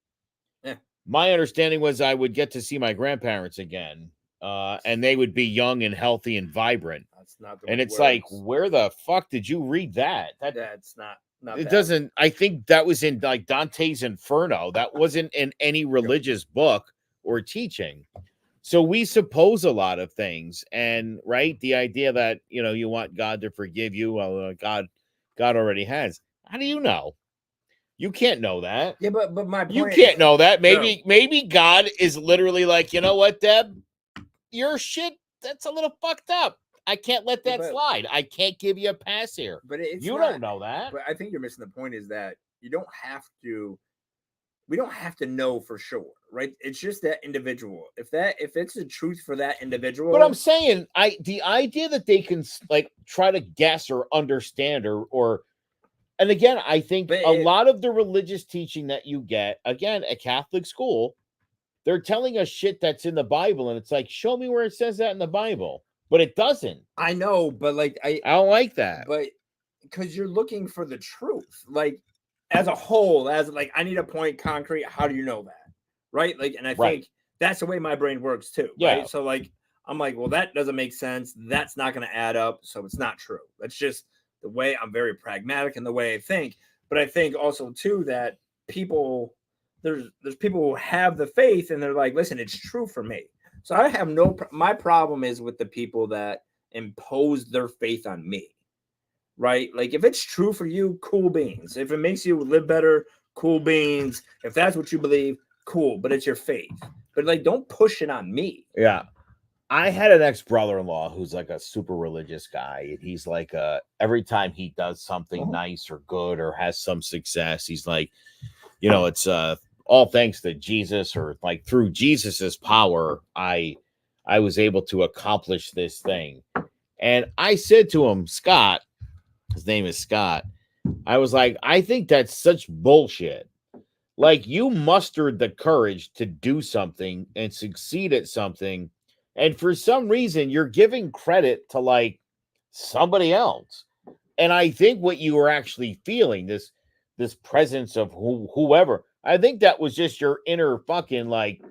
Yeah. My understanding was I would get to see my grandparents again. And they would be young and healthy and vibrant. That's not and it's like, where the fuck did you read that? That's not it bad. Doesn't. I think that was in like Dante's Inferno. That wasn't in any religious book or teaching. So we suppose a lot of things, and right, the idea that you want God to forgive you. Well, God already has. How do you know? You can't know that. Yeah, but my point, you can't know that. Maybe God is literally like, you know what, Deb? Your shit, that's a little fucked up. I can't let that slide. I can't give you a pass here. But don't know that. But I think you're missing the point is that we don't have to know for sure, right? It's just that individual. If it's the truth for that individual. But I'm saying the idea that they can like try to guess or understand or and again, I think a lot of the religious teaching that you get, again, at Catholic school, they're telling us shit that's in the Bible, and it's like, show me where it says that in the Bible. But it doesn't. I know, but like I don't like that. But because you're looking for the truth, like as a whole, as like I need a point concrete. How do you know that? Right? Like, and I think that's the way my brain works too. Yeah. Right. So like I'm like, well, that doesn't make sense. That's not gonna add up. So it's not true. That's just the way I'm very pragmatic in the way I think. But I think also too that there's people who have the faith and they're like, listen, it's true for me. So I have my problem is with the people that impose their faith on me, right? Like if it's true for you, cool beans. If it makes you live better, cool beans. If that's what you believe, cool, but it's your faith. But like, don't push it on me. Yeah. I had an ex-brother-in-law who's like a super religious guy. And he's like, every time he does something nice or good or has some success, he's like, it's all thanks to Jesus, or like through Jesus's power, I was able to accomplish this thing. And I said to him, Scott, his name is Scott. I was like, I think that's such bullshit. Like, you mustered the courage to do something and succeed at something. And for some reason, you're giving credit to like somebody else. And I think what you were actually feeling, this presence of whoever, I think that was just your inner fucking like.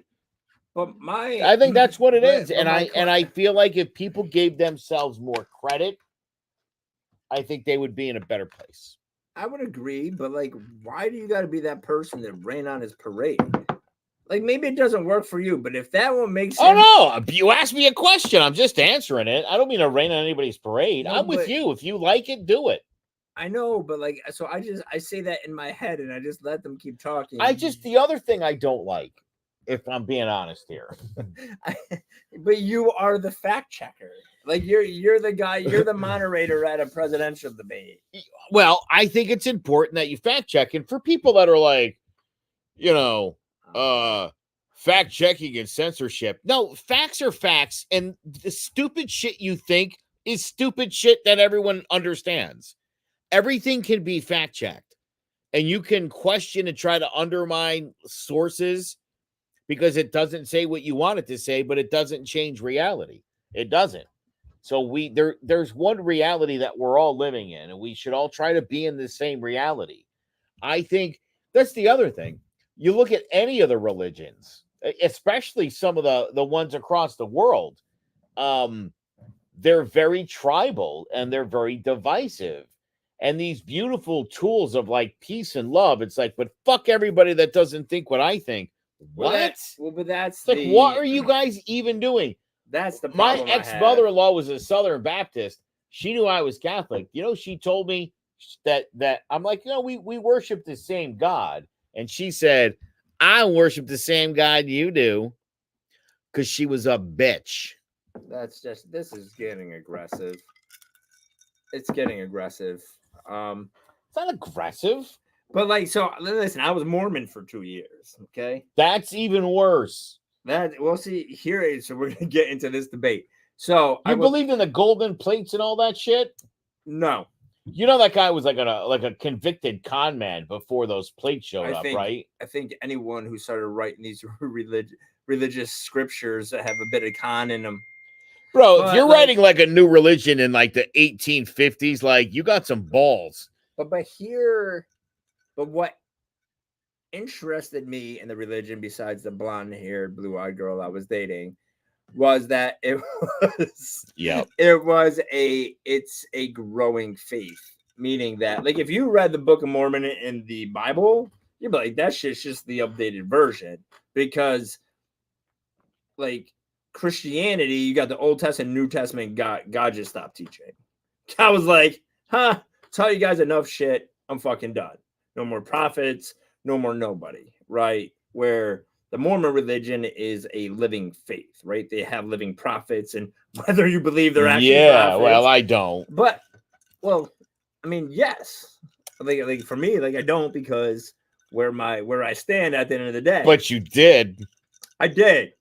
But I think that's what it is, and I feel like if people gave themselves more credit, I think they would be in a better place. I would agree, but like, why do you got to be that person that ran on his parade? Like, maybe it doesn't work for you, but if that one makes sense. Oh no, you asked me a question. I'm just answering it. I don't mean to rain on anybody's parade. No, I'm with you. If you like it, do it. I know, but like, so I say that in my head and I just let them keep talking. The other thing I don't like if I'm being honest here. But you are the fact checker. Like you're the guy, you're the moderator at a presidential debate. Well, I think it's important that you fact check. And for people that are like, you know, fact checking and censorship. No, facts are facts. And the stupid shit you think is stupid shit that everyone understands. Everything can be fact checked. And you can question and try to undermine sources because it doesn't say what you want it to say, but it doesn't change reality. It doesn't. So there's one reality that we're all living in, and we should all try to be in the same reality. I think that's the other thing. You look at any of the religions, especially some of the ones across the world, they're very tribal and they're very divisive. And these beautiful tools of like peace and love, it's like, but fuck everybody that doesn't think what I think. What? But that's it's like, what are you guys even doing? That's the my ex-mother-in-law was a Southern Baptist. She knew I was Catholic. You know, she told me that I'm like, we worship the same God. And she said, I worship the same God you do, because she was a bitch. This is getting aggressive. It's getting aggressive. It's not aggressive. But like, so listen, I was Mormon for 2 years. Okay. That's even worse. We'll see here. So we're gonna get into this debate. So you believed in the golden plates and all that shit? No. You know that guy was like a convicted con man before those plates showed up, right? I think anyone who started writing these religious scriptures that have a bit of con in them. Bro, if you're writing like a new religion in like the 1850s, like you got some balls. But what interested me in the religion, besides the blonde-haired, blue-eyed girl I was dating, was that it was it's a growing faith, meaning that like if you read the Book of Mormon in the Bible, you'd be like, that shit's just the updated version, because like Christianity, you got the Old Testament, New Testament. God just stopped teaching. I was like, tell you guys enough shit. I'm fucking done. No more prophets, no more nobody, right? Where the Mormon religion is a living faith, right? They have living prophets, and whether you believe they're actually prophets, well, I don't. But, well, I mean, yes. Like for me, like I don't, because where I stand at the end of the day. But you did. I did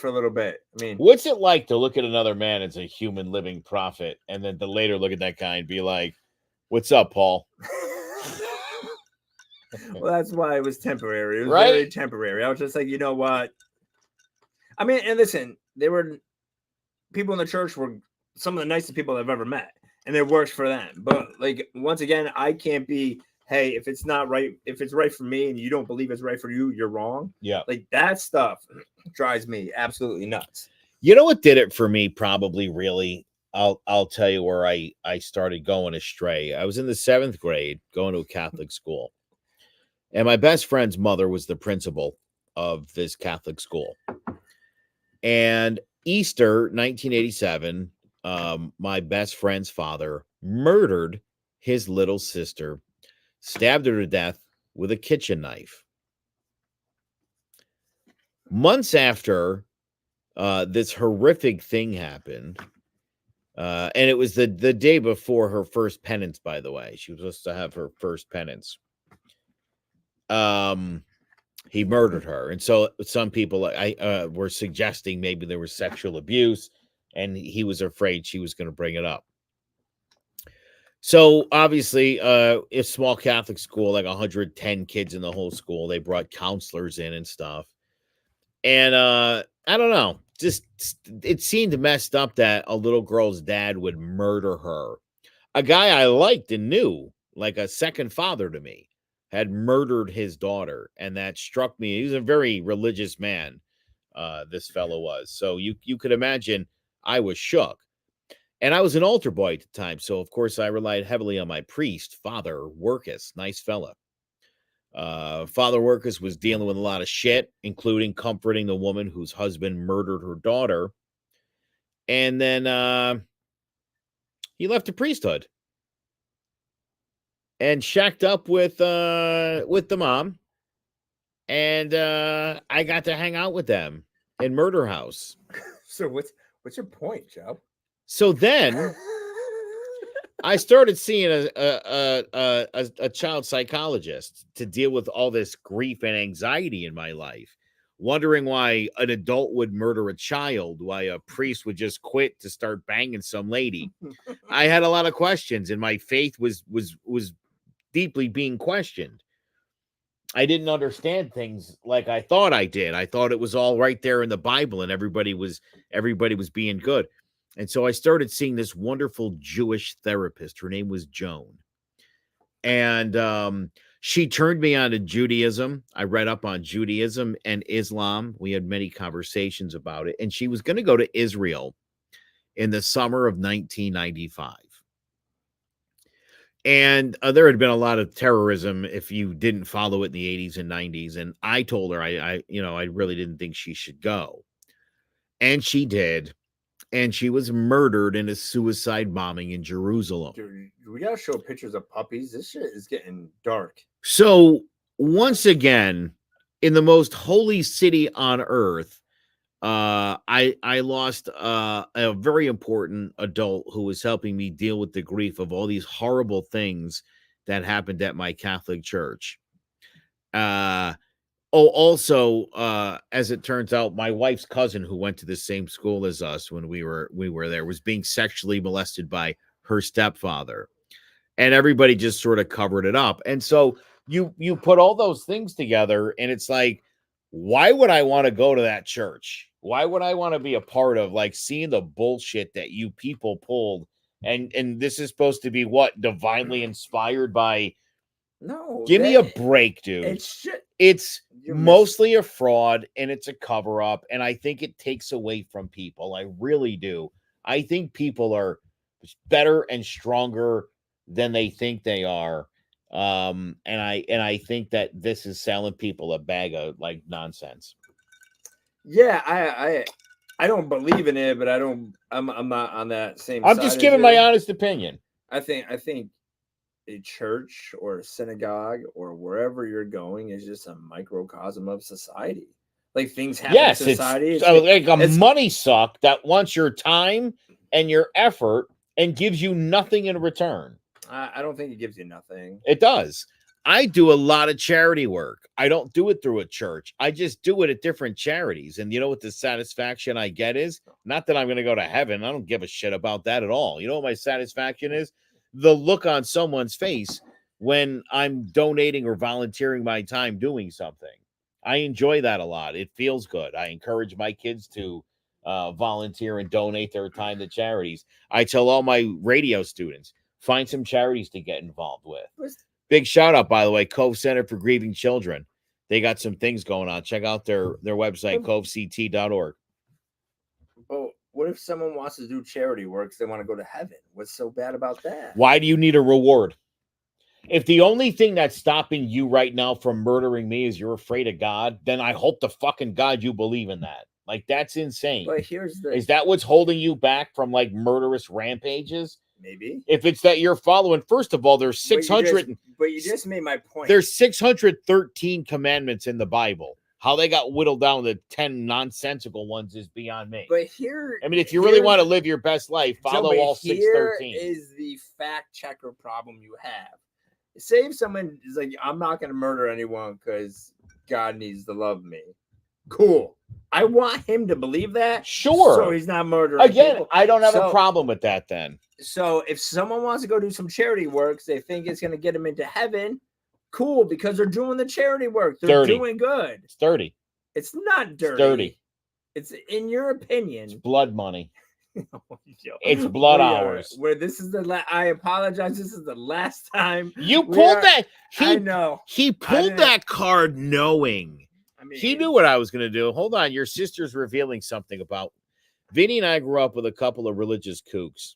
for a little bit. I mean, what's it like to look at another man as a human living prophet, and then to later look at that guy and be like, "What's up, Paul?" Well, that's why it was temporary. It was right? very temporary. I was just like, you know what? I mean, and listen, there were people in the church were some of the nicest people I've ever met, and it works for them. But like, once again, I can't be, hey, if it's not right, if it's right for me and you don't believe it's right for you, you're wrong. Yeah. Like that stuff drives me absolutely nuts. You know what did it for me? Probably really. I'll tell you where I started going astray. I was in the 7th grade going to a Catholic school. And my best friend's mother was the principal of this Catholic school. And Easter 1987, my best friend's father murdered his little sister, stabbed her to death with a kitchen knife. Months after this horrific thing happened, and it was the day before her first penance, by the way. She was supposed to have her first penance. He murdered her. And so some people were suggesting maybe there was sexual abuse, and he was afraid she was going to bring it up. So obviously, a small Catholic school, like 110 kids in the whole school, they brought counselors in and stuff. And I don't know, just it seemed messed up that a little girl's dad would murder her. A guy I liked and knew, like a second father to me, had murdered his daughter, and that struck me. He was a very religious man, this fellow was. So you could imagine I was shook. And I was an altar boy at the time, so of course I relied heavily on my priest, Father Workus, nice fella. Father Workus was dealing with a lot of shit, including comforting the woman whose husband murdered her daughter. And then he left the priesthood and shacked up with the mom. And I got to hang out with them in Murder House. So what's your point, Joe? So then I started seeing a child psychologist to deal with all this grief and anxiety in my life, wondering why an adult would murder a child, why a priest would just quit to start banging some lady. I had a lot of questions, and my faith was deeply being questioned. I didn't understand things like I thought I did. I thought it was all right there in the Bible, and everybody was being good. And so I started seeing this wonderful Jewish therapist. Her name was Joan. And she turned me on to Judaism. I read up on Judaism and Islam. We had many conversations about it. And she was going to go to Israel in the summer of 1995. And there had been a lot of terrorism if you didn't follow it in the 80s and 90s. And I told her I really didn't think she should go. And she did. And she was murdered in a suicide bombing in Jerusalem. Dude, we gotta show pictures of puppies. This shit is getting dark. So once again, in the most holy city on earth, I lost a very important adult who was helping me deal with the grief of all these horrible things that happened at my Catholic church. Also, as it turns out, my wife's cousin, who went to the same school as us when we were there, was being sexually molested by her stepfather, and everybody just sort of covered it up. And so you put all those things together, and it's like, why would I want to go to that church? Why would I want to be a part of like seeing the bullshit that you people pulled? And this is supposed to be what, divinely inspired by? No, give me a break, dude. It's mostly a fraud, and it's a cover up, and I think it takes away from people. I really do. I think people are better and stronger than they think they are. And I think that this is selling people a bag of like nonsense. Yeah, I don't believe in it, but I'm not on that same I'm side just giving my honest opinion. I think a church or a synagogue or wherever you're going is just a microcosm of society. Like things happen in society. It's like a money suck that wants your time and your effort and gives you nothing in return. I don't think it gives you nothing. It does. I do a lot of charity work. I don't do it through a church. I just do it at different charities. And you know what the satisfaction I get is? Not that I'm going to go to heaven. I don't give a shit about that at all. You know what my satisfaction is? The look on someone's face when I'm donating or volunteering my time doing something. I enjoy that a lot. It feels good. I encourage my kids to volunteer and donate their time to charities. I tell all my radio students, find some charities to get involved with. Big shout out, by the way, Cove Center for Grieving Children. They got some things going on. Check out their website, covect.org. Well, what if someone wants to do charity work? They want to go to heaven. What's so bad about that? Why do you need a reward? If the only thing that's stopping you right now from murdering me is you're afraid of God, then I hope to fucking God you believe in that. Like, that's insane. But is that what's holding you back from like murderous rampages? Maybe. If it's that you're following, first of all, there's 600. But you just made my point. There's 613 commandments in the Bible. How they got whittled down to 10 nonsensical ones is beyond me. But here, I mean, if you really want to live your best life, follow all 613. Here is the fact checker problem you have. Say if someone is like, I'm not going to murder anyone because God needs to love me. Cool. I want him to believe that. Sure. So he's not murdering Again, people. I don't have a problem with that then. So if someone wants to go do some charity work, they think it's going to get them into heaven. Cool, because they're doing the charity work. They're doing good. It's dirty. It's not dirty. It's dirty. It's, in your opinion, it's blood money. It's blood hours. Where this is I apologize. This is the last time you pulled that. I know he pulled that card knowing. I mean, he knew what I was going to do. Hold on, your sister's revealing something about Vinnie and I grew up with a couple of religious kooks.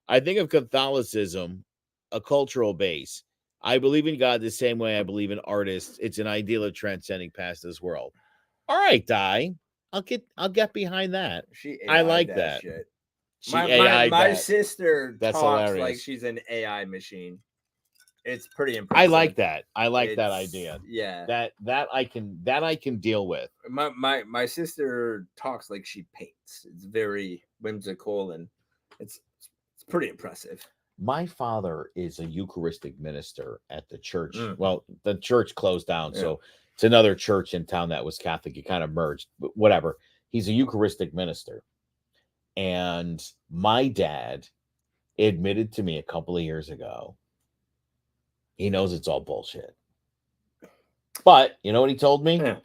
I think of Catholicism, a cultural base. I believe in God the same way I believe in artists. It's an ideal of transcending past this world. All right, Di. I'll get behind that. I like that. Shit. My sister That's talks hilarious. like she's an AI machine. It's pretty impressive. I like that. I like that idea. Yeah. That I can deal with. My sister talks like she paints. It's very whimsical and it's pretty impressive. My father is a Eucharistic minister at the church. Well, the church closed down, so it's another church in town that was Catholic. It kind of merged, but whatever. He's a Eucharistic minister. And my dad admitted to me a couple of years ago, he knows it's all bullshit. But you know what he told me? Yeah.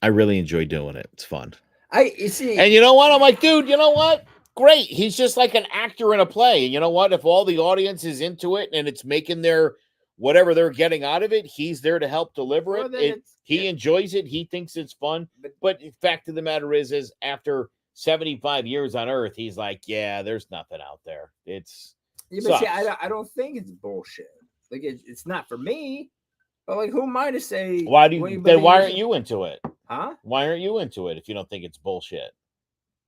I really enjoy doing it. It's fun. You see, and you know what? I'm like, dude, you know what? Great. He's just like an actor in a play. And you know what? If all the audience is into it and it's making their whatever they're getting out of it, he's there to help deliver it. He enjoys it. He thinks it's fun. But the fact of the matter is after 75 years on Earth, he's like, yeah, there's nothing out there. It's but see, I don't think it's bullshit. Like it's not for me. But like, who am I to say? Why aren't you into it? Huh? Why aren't you into it if you don't think it's bullshit?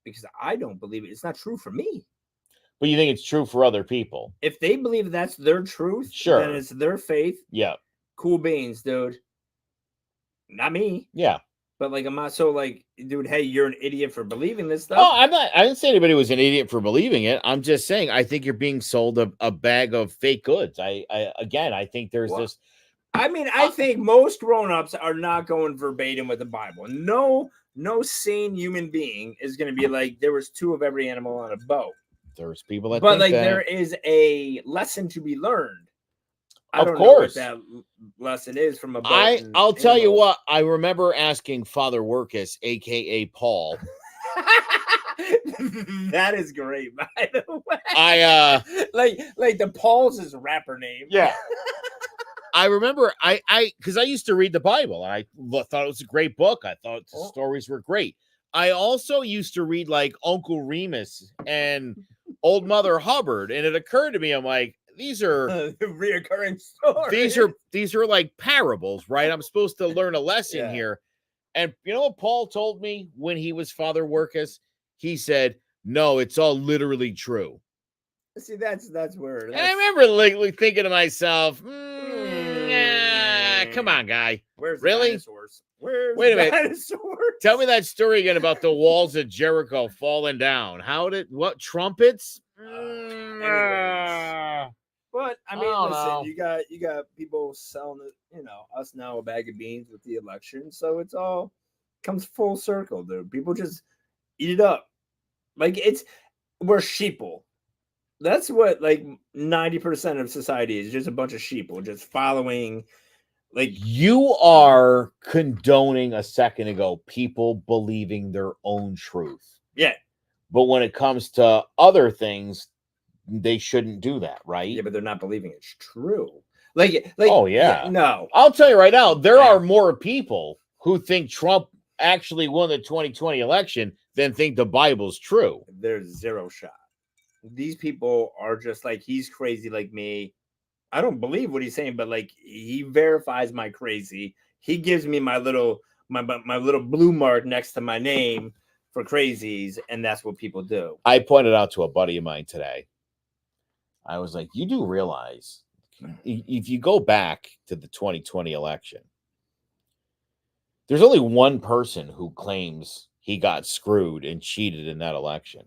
Because I don't believe it. It's not true for me. But you think it's true for other people? If they believe that's their truth, sure, then it's their faith. Yeah. Cool beans, dude. Not me. Yeah. But like, I'm not so like, dude, hey, you're an idiot for believing this stuff. Oh, I didn't say anybody was an idiot for believing it. I'm just saying I think you're being sold a bag of fake goods. I think there's this. I mean, I think most grown-ups are not going verbatim with the Bible. No sane human being is going to be like, there was 2 of every animal on a boat. There's people that but think like that. There is a lesson to be learned. I don't know what that lesson is from a boat. I'll tell you what, I remember asking Father Workus, aka Paul. That is great, by the way. I like the Paul's his rapper name. Yeah. I remember because I used to read the Bible and I thought it was a great book. I thought the stories were great. I also used to read like Uncle Remus and Old Mother Hubbard, and it occurred to me, I'm like, these are reoccurring stories. These are like parables, right? I'm supposed to learn a lesson here. And you know what Paul told me when he was Father Workus? He said, "No, it's all literally true." See, that's where. And I remember like thinking to myself, come on, guy. Where's really? The dinosaurs? Wait a minute. Dinosaurs? Tell me that story again about the walls of Jericho falling down. What trumpets? But I mean, listen, you got people selling us now a bag of beans with the election, so it's all comes full circle, dude. People just eat it up. Like we're sheeple. That's what like 90% of society is, just a bunch of sheeple just following. Like you are condoning a second ago people believing their own truth. Yeah. But when it comes to other things, they shouldn't do that, right? Yeah, but they're not believing it's true. Like oh yeah. No. I'll tell you right now, there are more people who think Trump actually won the 2020 election than think the Bible's true. There's zero shot. These people are just like, he's crazy like me. I don't believe what he's saying, but like he verifies my crazy. He gives me my little blue mark next to my name for crazies, and that's what people do. I pointed out to a buddy of mine today. I was like, you do realize if you go back to the 2020 election, there's only one person who claims he got screwed and cheated in that election.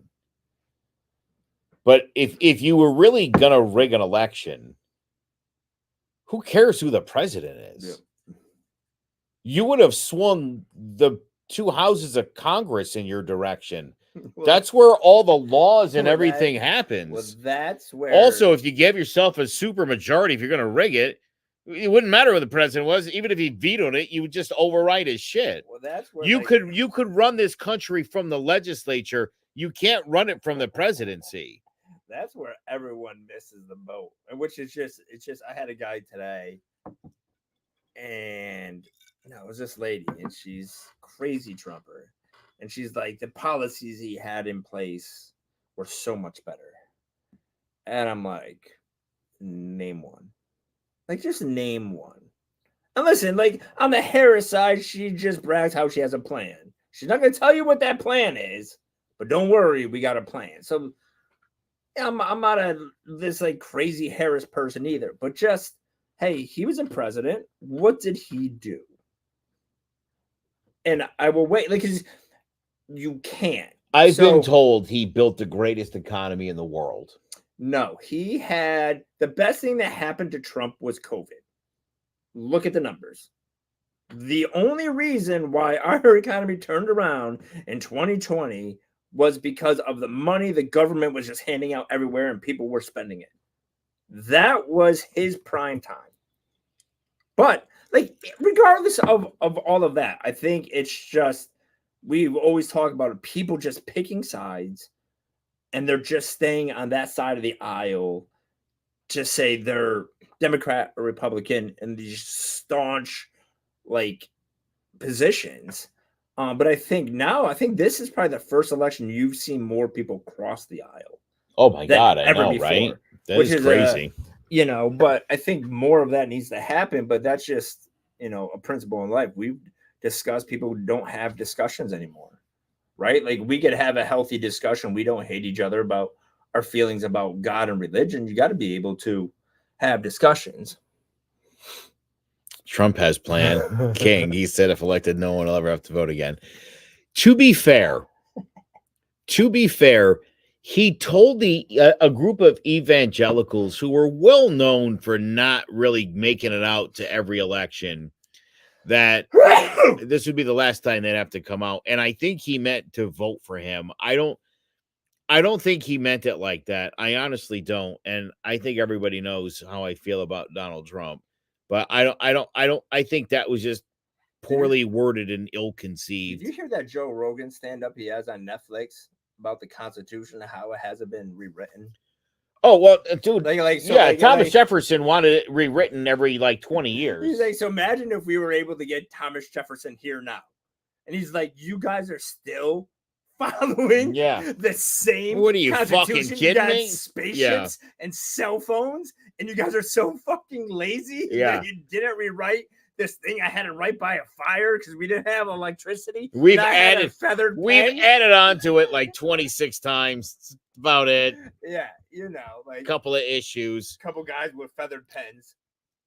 But if you were really gonna rig an election, who cares who the president is? Yeah. You would have swung the 2 houses of Congress in your direction. Well, that's where all the laws and everything happens. Well, that's where. Also, if you give yourself a super majority, if you're going to rig it, it wouldn't matter who the president was. Even if he vetoed it, you would just override his shit. Well, that's where you could run this country from the legislature. You can't run it from the presidency. That's where everyone misses the boat, which is it's just. I had a guy today, and it was this lady, and she's crazy Trumper, and she's like, the policies he had in place were so much better, and I'm like, name one, like just name one. And listen, like on the Harris side, she just brags how she has a plan. She's not gonna tell you what that plan is, but don't worry, we got a plan. So. I'm not this like crazy Harris person either, but just hey, he was a president. What did he do? And I will wait, like, 'cause you can't. I've been So told he built the greatest economy in the world. no, he had the best thing that happened to Trump was COVID. Look at the numbers. The only reason why our economy turned around in 2020 was because of the money the government was just handing out everywhere and people were spending it. That was his prime time. But like regardless of all of that, I think it's just we've always talked about it, people just picking sides and they're just staying on that side of the aisle to say they're Democrat or Republican in these staunch like positions. But I think this is probably the first election you've seen more people cross the aisle. Oh my God, I know, before, right? That is crazy. But I think more of that needs to happen. But that's just, a principle in life. We've discussed people who don't have discussions anymore, right? Like we could have a healthy discussion. We don't hate each other about our feelings about God and religion. You got to be able to have discussions. Trump has plan. King, he said if elected, no one will ever have to vote again. To be fair, he told a group of evangelicals who were well known for not really making it out to every election that this would be the last time they'd have to come out. And I think he meant to vote for him. I don't think he meant it like that. I honestly don't. And I think everybody knows how I feel about Donald Trump. But I think that was just poorly worded and ill-conceived. Did you hear that Joe Rogan stand-up he has on Netflix about the Constitution and how it hasn't been rewritten? Oh, well, dude, Thomas Jefferson wanted it rewritten every 20 years. He's like, so imagine if we were able to get Thomas Jefferson here now. And he's like, you guys are still following the same What are you fucking kidding me? Spaceships and cell phones, and you guys are so fucking lazy that you didn't rewrite this thing I had to write by a fire because we didn't have electricity. We've added onto it 26 times. That's about it. Yeah, a couple of issues. A couple guys with feathered pens.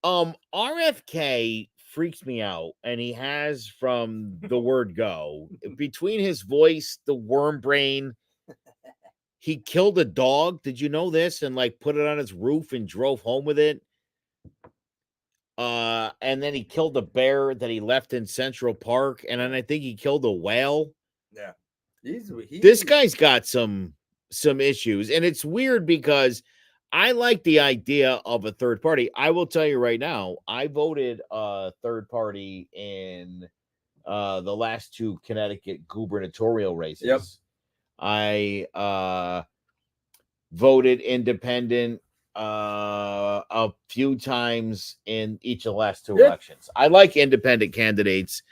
RFK freaks me out, and he has from the word go. Between his voice, the worm brain, he killed a dog. Did you know this? And put it on his roof and drove home with it. And then he killed a bear that he left in Central Park, and then I think he killed a whale. Yeah, this guy's got some issues, and it's weird because I like the idea of a third party. I will tell you right now, I voted a third party in the last two Connecticut gubernatorial races. Yep. I voted independent a few times in each of the last two elections. I like independent candidates.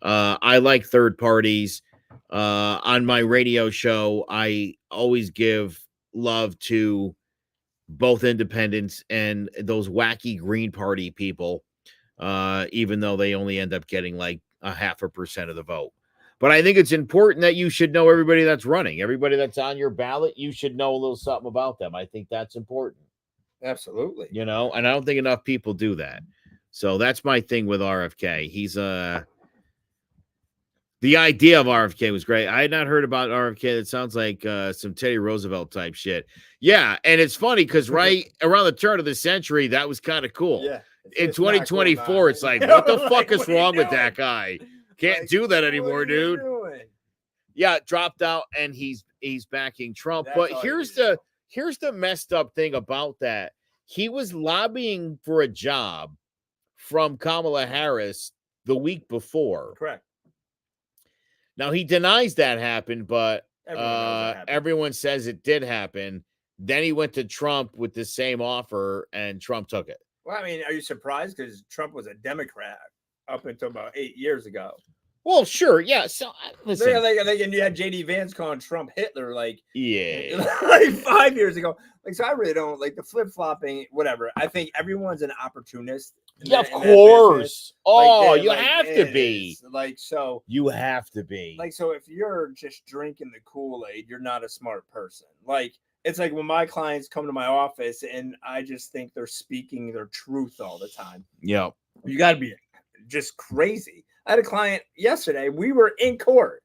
I like third parties. On my radio show, I always give love to both independents and those wacky Green Party people, even though they only end up getting 0.5% of the vote. But I think it's important that you should know everybody that's running, everybody that's on your ballot. You should know a little something about them. I think that's important. Absolutely. And I don't think enough people do that. So that's my thing with RFK. He's the idea of RFK was great. I had not heard about RFK. That sounds like some Teddy Roosevelt type shit. Yeah, and it's funny because right around the turn of the century, that was kind of cool. Yeah. In 2024, cool, it's like, what the fuck is wrong with that guy? Can't do that anymore, dude. Yeah, dropped out, and he's backing Trump. But here's the messed up thing about that. He was lobbying for a job from Kamala Harris the week before. Correct. Now, he denies that happened, but everyone says it did happen. Then he went to Trump with the same offer, and Trump took it. Well, I mean, are you surprised? Because Trump was a Democrat up until about 8 years ago. Well, sure, yeah. So, listen. And you had J.D. Vance calling Trump Hitler, 5 years ago. So I really don't like the flip-flopping, whatever. I think everyone's an opportunist. Yeah, of course. You have to be. So. You have to be. So if you're just drinking the Kool-Aid, you're not a smart person. it's like when my clients come to my office and I just think they're speaking their truth all the time. Yeah. You got to be just crazy. I had a client yesterday. We were in court.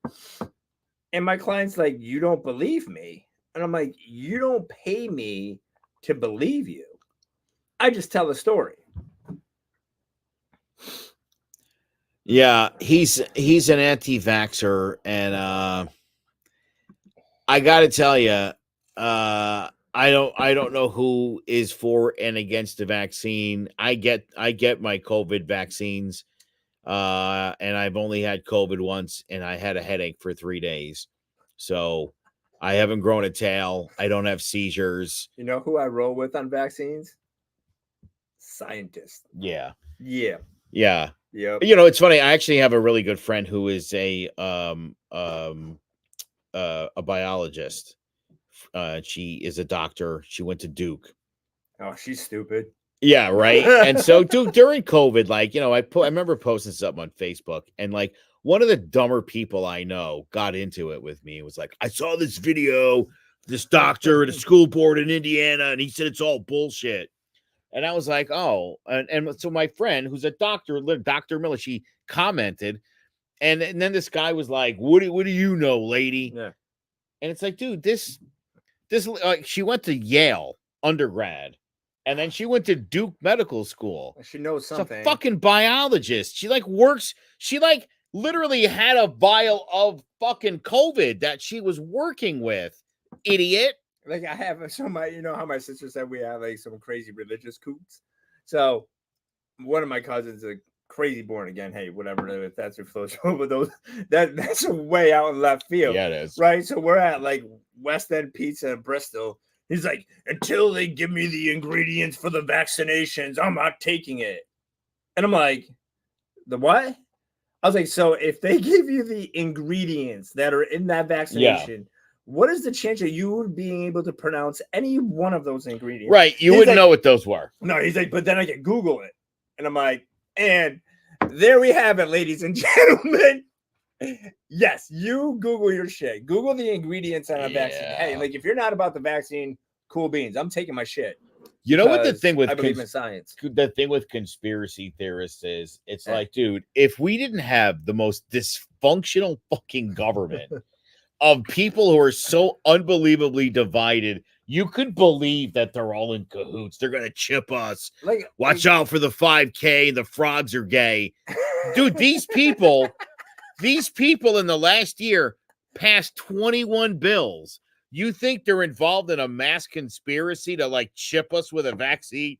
And my client's like, you don't believe me. And I'm like, you don't pay me to believe you. I just tell the story. Yeah, he's an anti-vaxxer, and I got to tell you, I don't know who is for and against the vaccine. I get my COVID vaccines, and I've only had COVID once, and I had a headache for 3 days, so I haven't grown a tail. I don't have seizures. You know who I roll with on vaccines? Scientists. Yeah. Yeah. Yeah. Yep. You know, it's funny. I actually have a really good friend who is a biologist. She is a doctor. She went to Duke. Oh, she's stupid. Yeah, right. And so during COVID, like, you know, I remember posting something on Facebook, and like one of the dumber people I know got into it with me. It was like, I saw this video, this doctor at a school board in Indiana, and he said it's all bullshit. And I was like, oh, and so my friend, who's a doctor, Dr. Miller, she commented, and then this guy was like, what do you know, lady? Yeah. And it's like, dude, this she went to Yale undergrad, and then she went to Duke Medical School. She knows something. She's a fucking biologist. She like works. She like literally had a vial of fucking COVID that she was working with. Idiot. Like I have you know how my sister said we have like some crazy religious coots. So one of my cousins, a crazy born again. Hey, whatever, if that's your flow show, but that's a way out in left field. Yeah, it is. Right. So we're at like West End Pizza in Bristol. He's like, until they give me the ingredients for the vaccinations, I'm not taking it. And I'm like, the what? I was like, so if they give you the ingredients that are in that vaccination, what is the chance of you being able to pronounce any one of those ingredients? Right. You wouldn't know what those were. No, he's like, but then I can Google it. And I'm like, and there we have it, ladies and gentlemen. Yes, you Google your shit. Google the ingredients on a vaccine. Hey, like if you're not about the vaccine, cool beans. I'm taking my shit. You know what the thing with I believe in science. The thing with conspiracy theorists is, it's like, dude, if we didn't have the most dysfunctional fucking government of people who are so unbelievably divided, you could believe that they're all in cahoots. They're gonna chip us. Like, watch out for the 5K. The frogs are gay, dude. These people in the last year passed 21 bills. You think they're involved in a mass conspiracy to like chip us with a vaccine?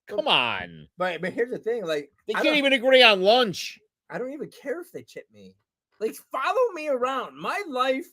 Come on. But here's the thing, like they can't even agree on lunch. I don't even care if they chip me. Like, follow me around. My life,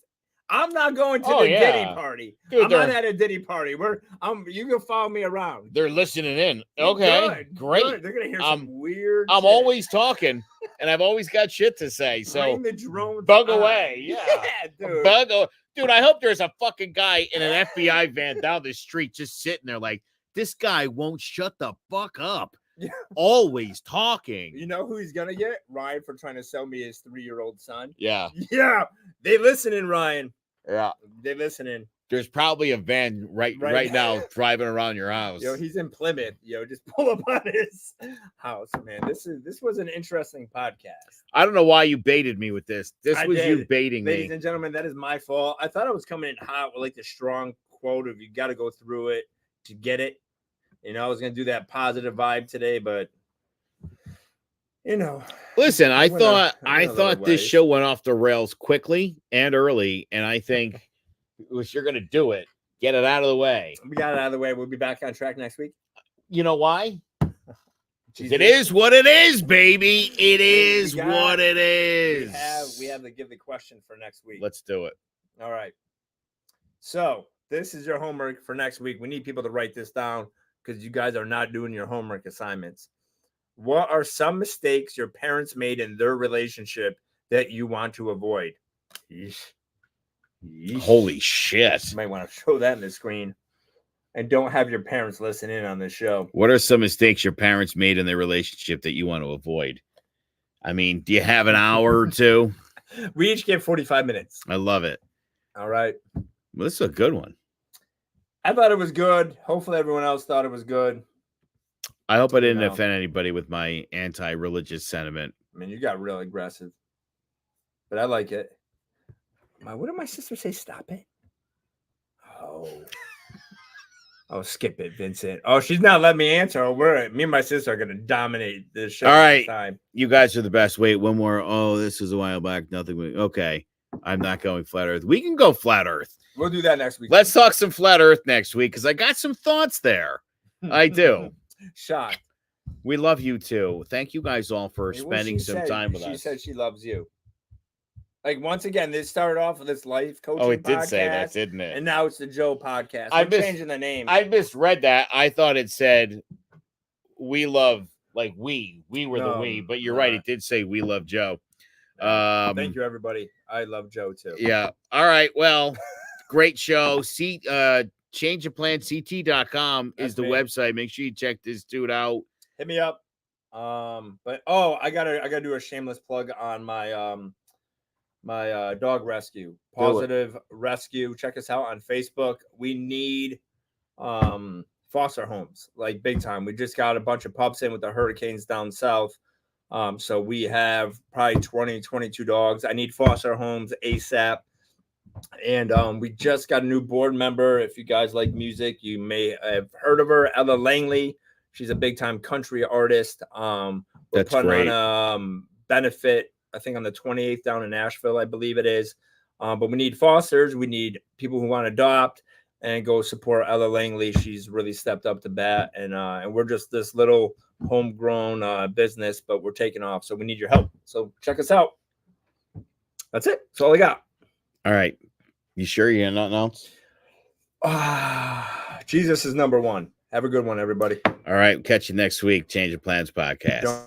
I'm not going to the Diddy party. Dude, I'm not at a Diddy party. You can follow me around. They're listening in. Okay, great. Good. They're gonna hear some weird. I'm always talking, and I've always got shit to say. So the drone bug away. Yeah, dude. Dude, I hope there's a fucking guy in an FBI van down the street just sitting there like, this guy won't shut the fuck up. Yeah. Always talking. You know who he's gonna get? Ryan, for trying to sell me his 3-year-old son. Yeah. Yeah. They listening, Ryan. Yeah. They listening. There's probably a van right now driving around your house. Yo, he's in Plymouth. Yo, just pull up on his house, man. This was an interesting podcast. I don't know why you baited me with this. You baiting me. Ladies and gentlemen, that is my fault. I thought I was coming in hot with like the strong quote of you got to go through it to get it. You know, I was going to do that positive vibe today, but you know. Listen, I thought this show went off the rails quickly and early, and I think if you're going to do it, get it out of the way. We got it out of the way. We'll be back on track next week. You know why? It is what it is, baby. It is what it is. We have to give the question for next week. Let's do it. All right. So this is your homework for next week. We need people to write this down because you guys are not doing your homework assignments. What are some mistakes your parents made in their relationship that you want to avoid? Yeesh. Holy shit. You might want to show that in the screen. And don't have your parents listen in on this show. What are some mistakes your parents made in their relationship that you want to avoid? I mean, do you have an hour or two? We each get 45 minutes. I love it. All right. Well, this is a good one. I thought it was good. Hopefully everyone else thought it was good. I hope I didn't offend anybody with my anti-religious sentiment. I mean, you got real aggressive, but I like it. What did my sister say? Stop it. Oh, skip it, Vincent. Oh, she's not letting me answer. Me and my sister are going to dominate this show. All right. This time. You guys are the best. Wait, one more. Oh, this was a while back. Nothing. Okay. I'm not going flat earth. We can go flat earth. We'll do that next week. Let's talk some flat earth next week because I got some thoughts there. I do. Shocked. We love you too. Thank you guys all for spending some time with us. She said she loves you. Like, once again, this started off with this life coaching podcast. Oh, it did say that, didn't it? And now it's the Joe podcast. I'm changing the name. I misread that. I thought it said we love, like we were the we, but you're right. It did say we love Joe. Thank you, everybody. I love Joe too. Yeah. All right. Well, great show. Changeofplanct.com is the website. Make sure you check this dude out. Hit me up. But I gotta do a shameless plug on my my dog rescue, Positive Rescue. Check us out on Facebook. We need foster homes, like big time. We just got a bunch of pups in with the hurricanes down south. So we have probably 20, 22 dogs. I need foster homes ASAP. And we just got a new board member. If you guys like music, you may have heard of her, Ella Langley. She's a big time country artist. We're That's putting great. on a benefit, I think on the 28th down in Nashville, I believe it is. But we need fosters. We need people who want to adopt and go support Ella Langley. She's really stepped up to bat. And we're just this little homegrown business, but we're taking off. So we need your help. So check us out. That's it. That's all I got. All right. You sure you got nothing else? Jesus is number one. Have a good one, everybody. All right. Catch you next week. Change of Plans podcast.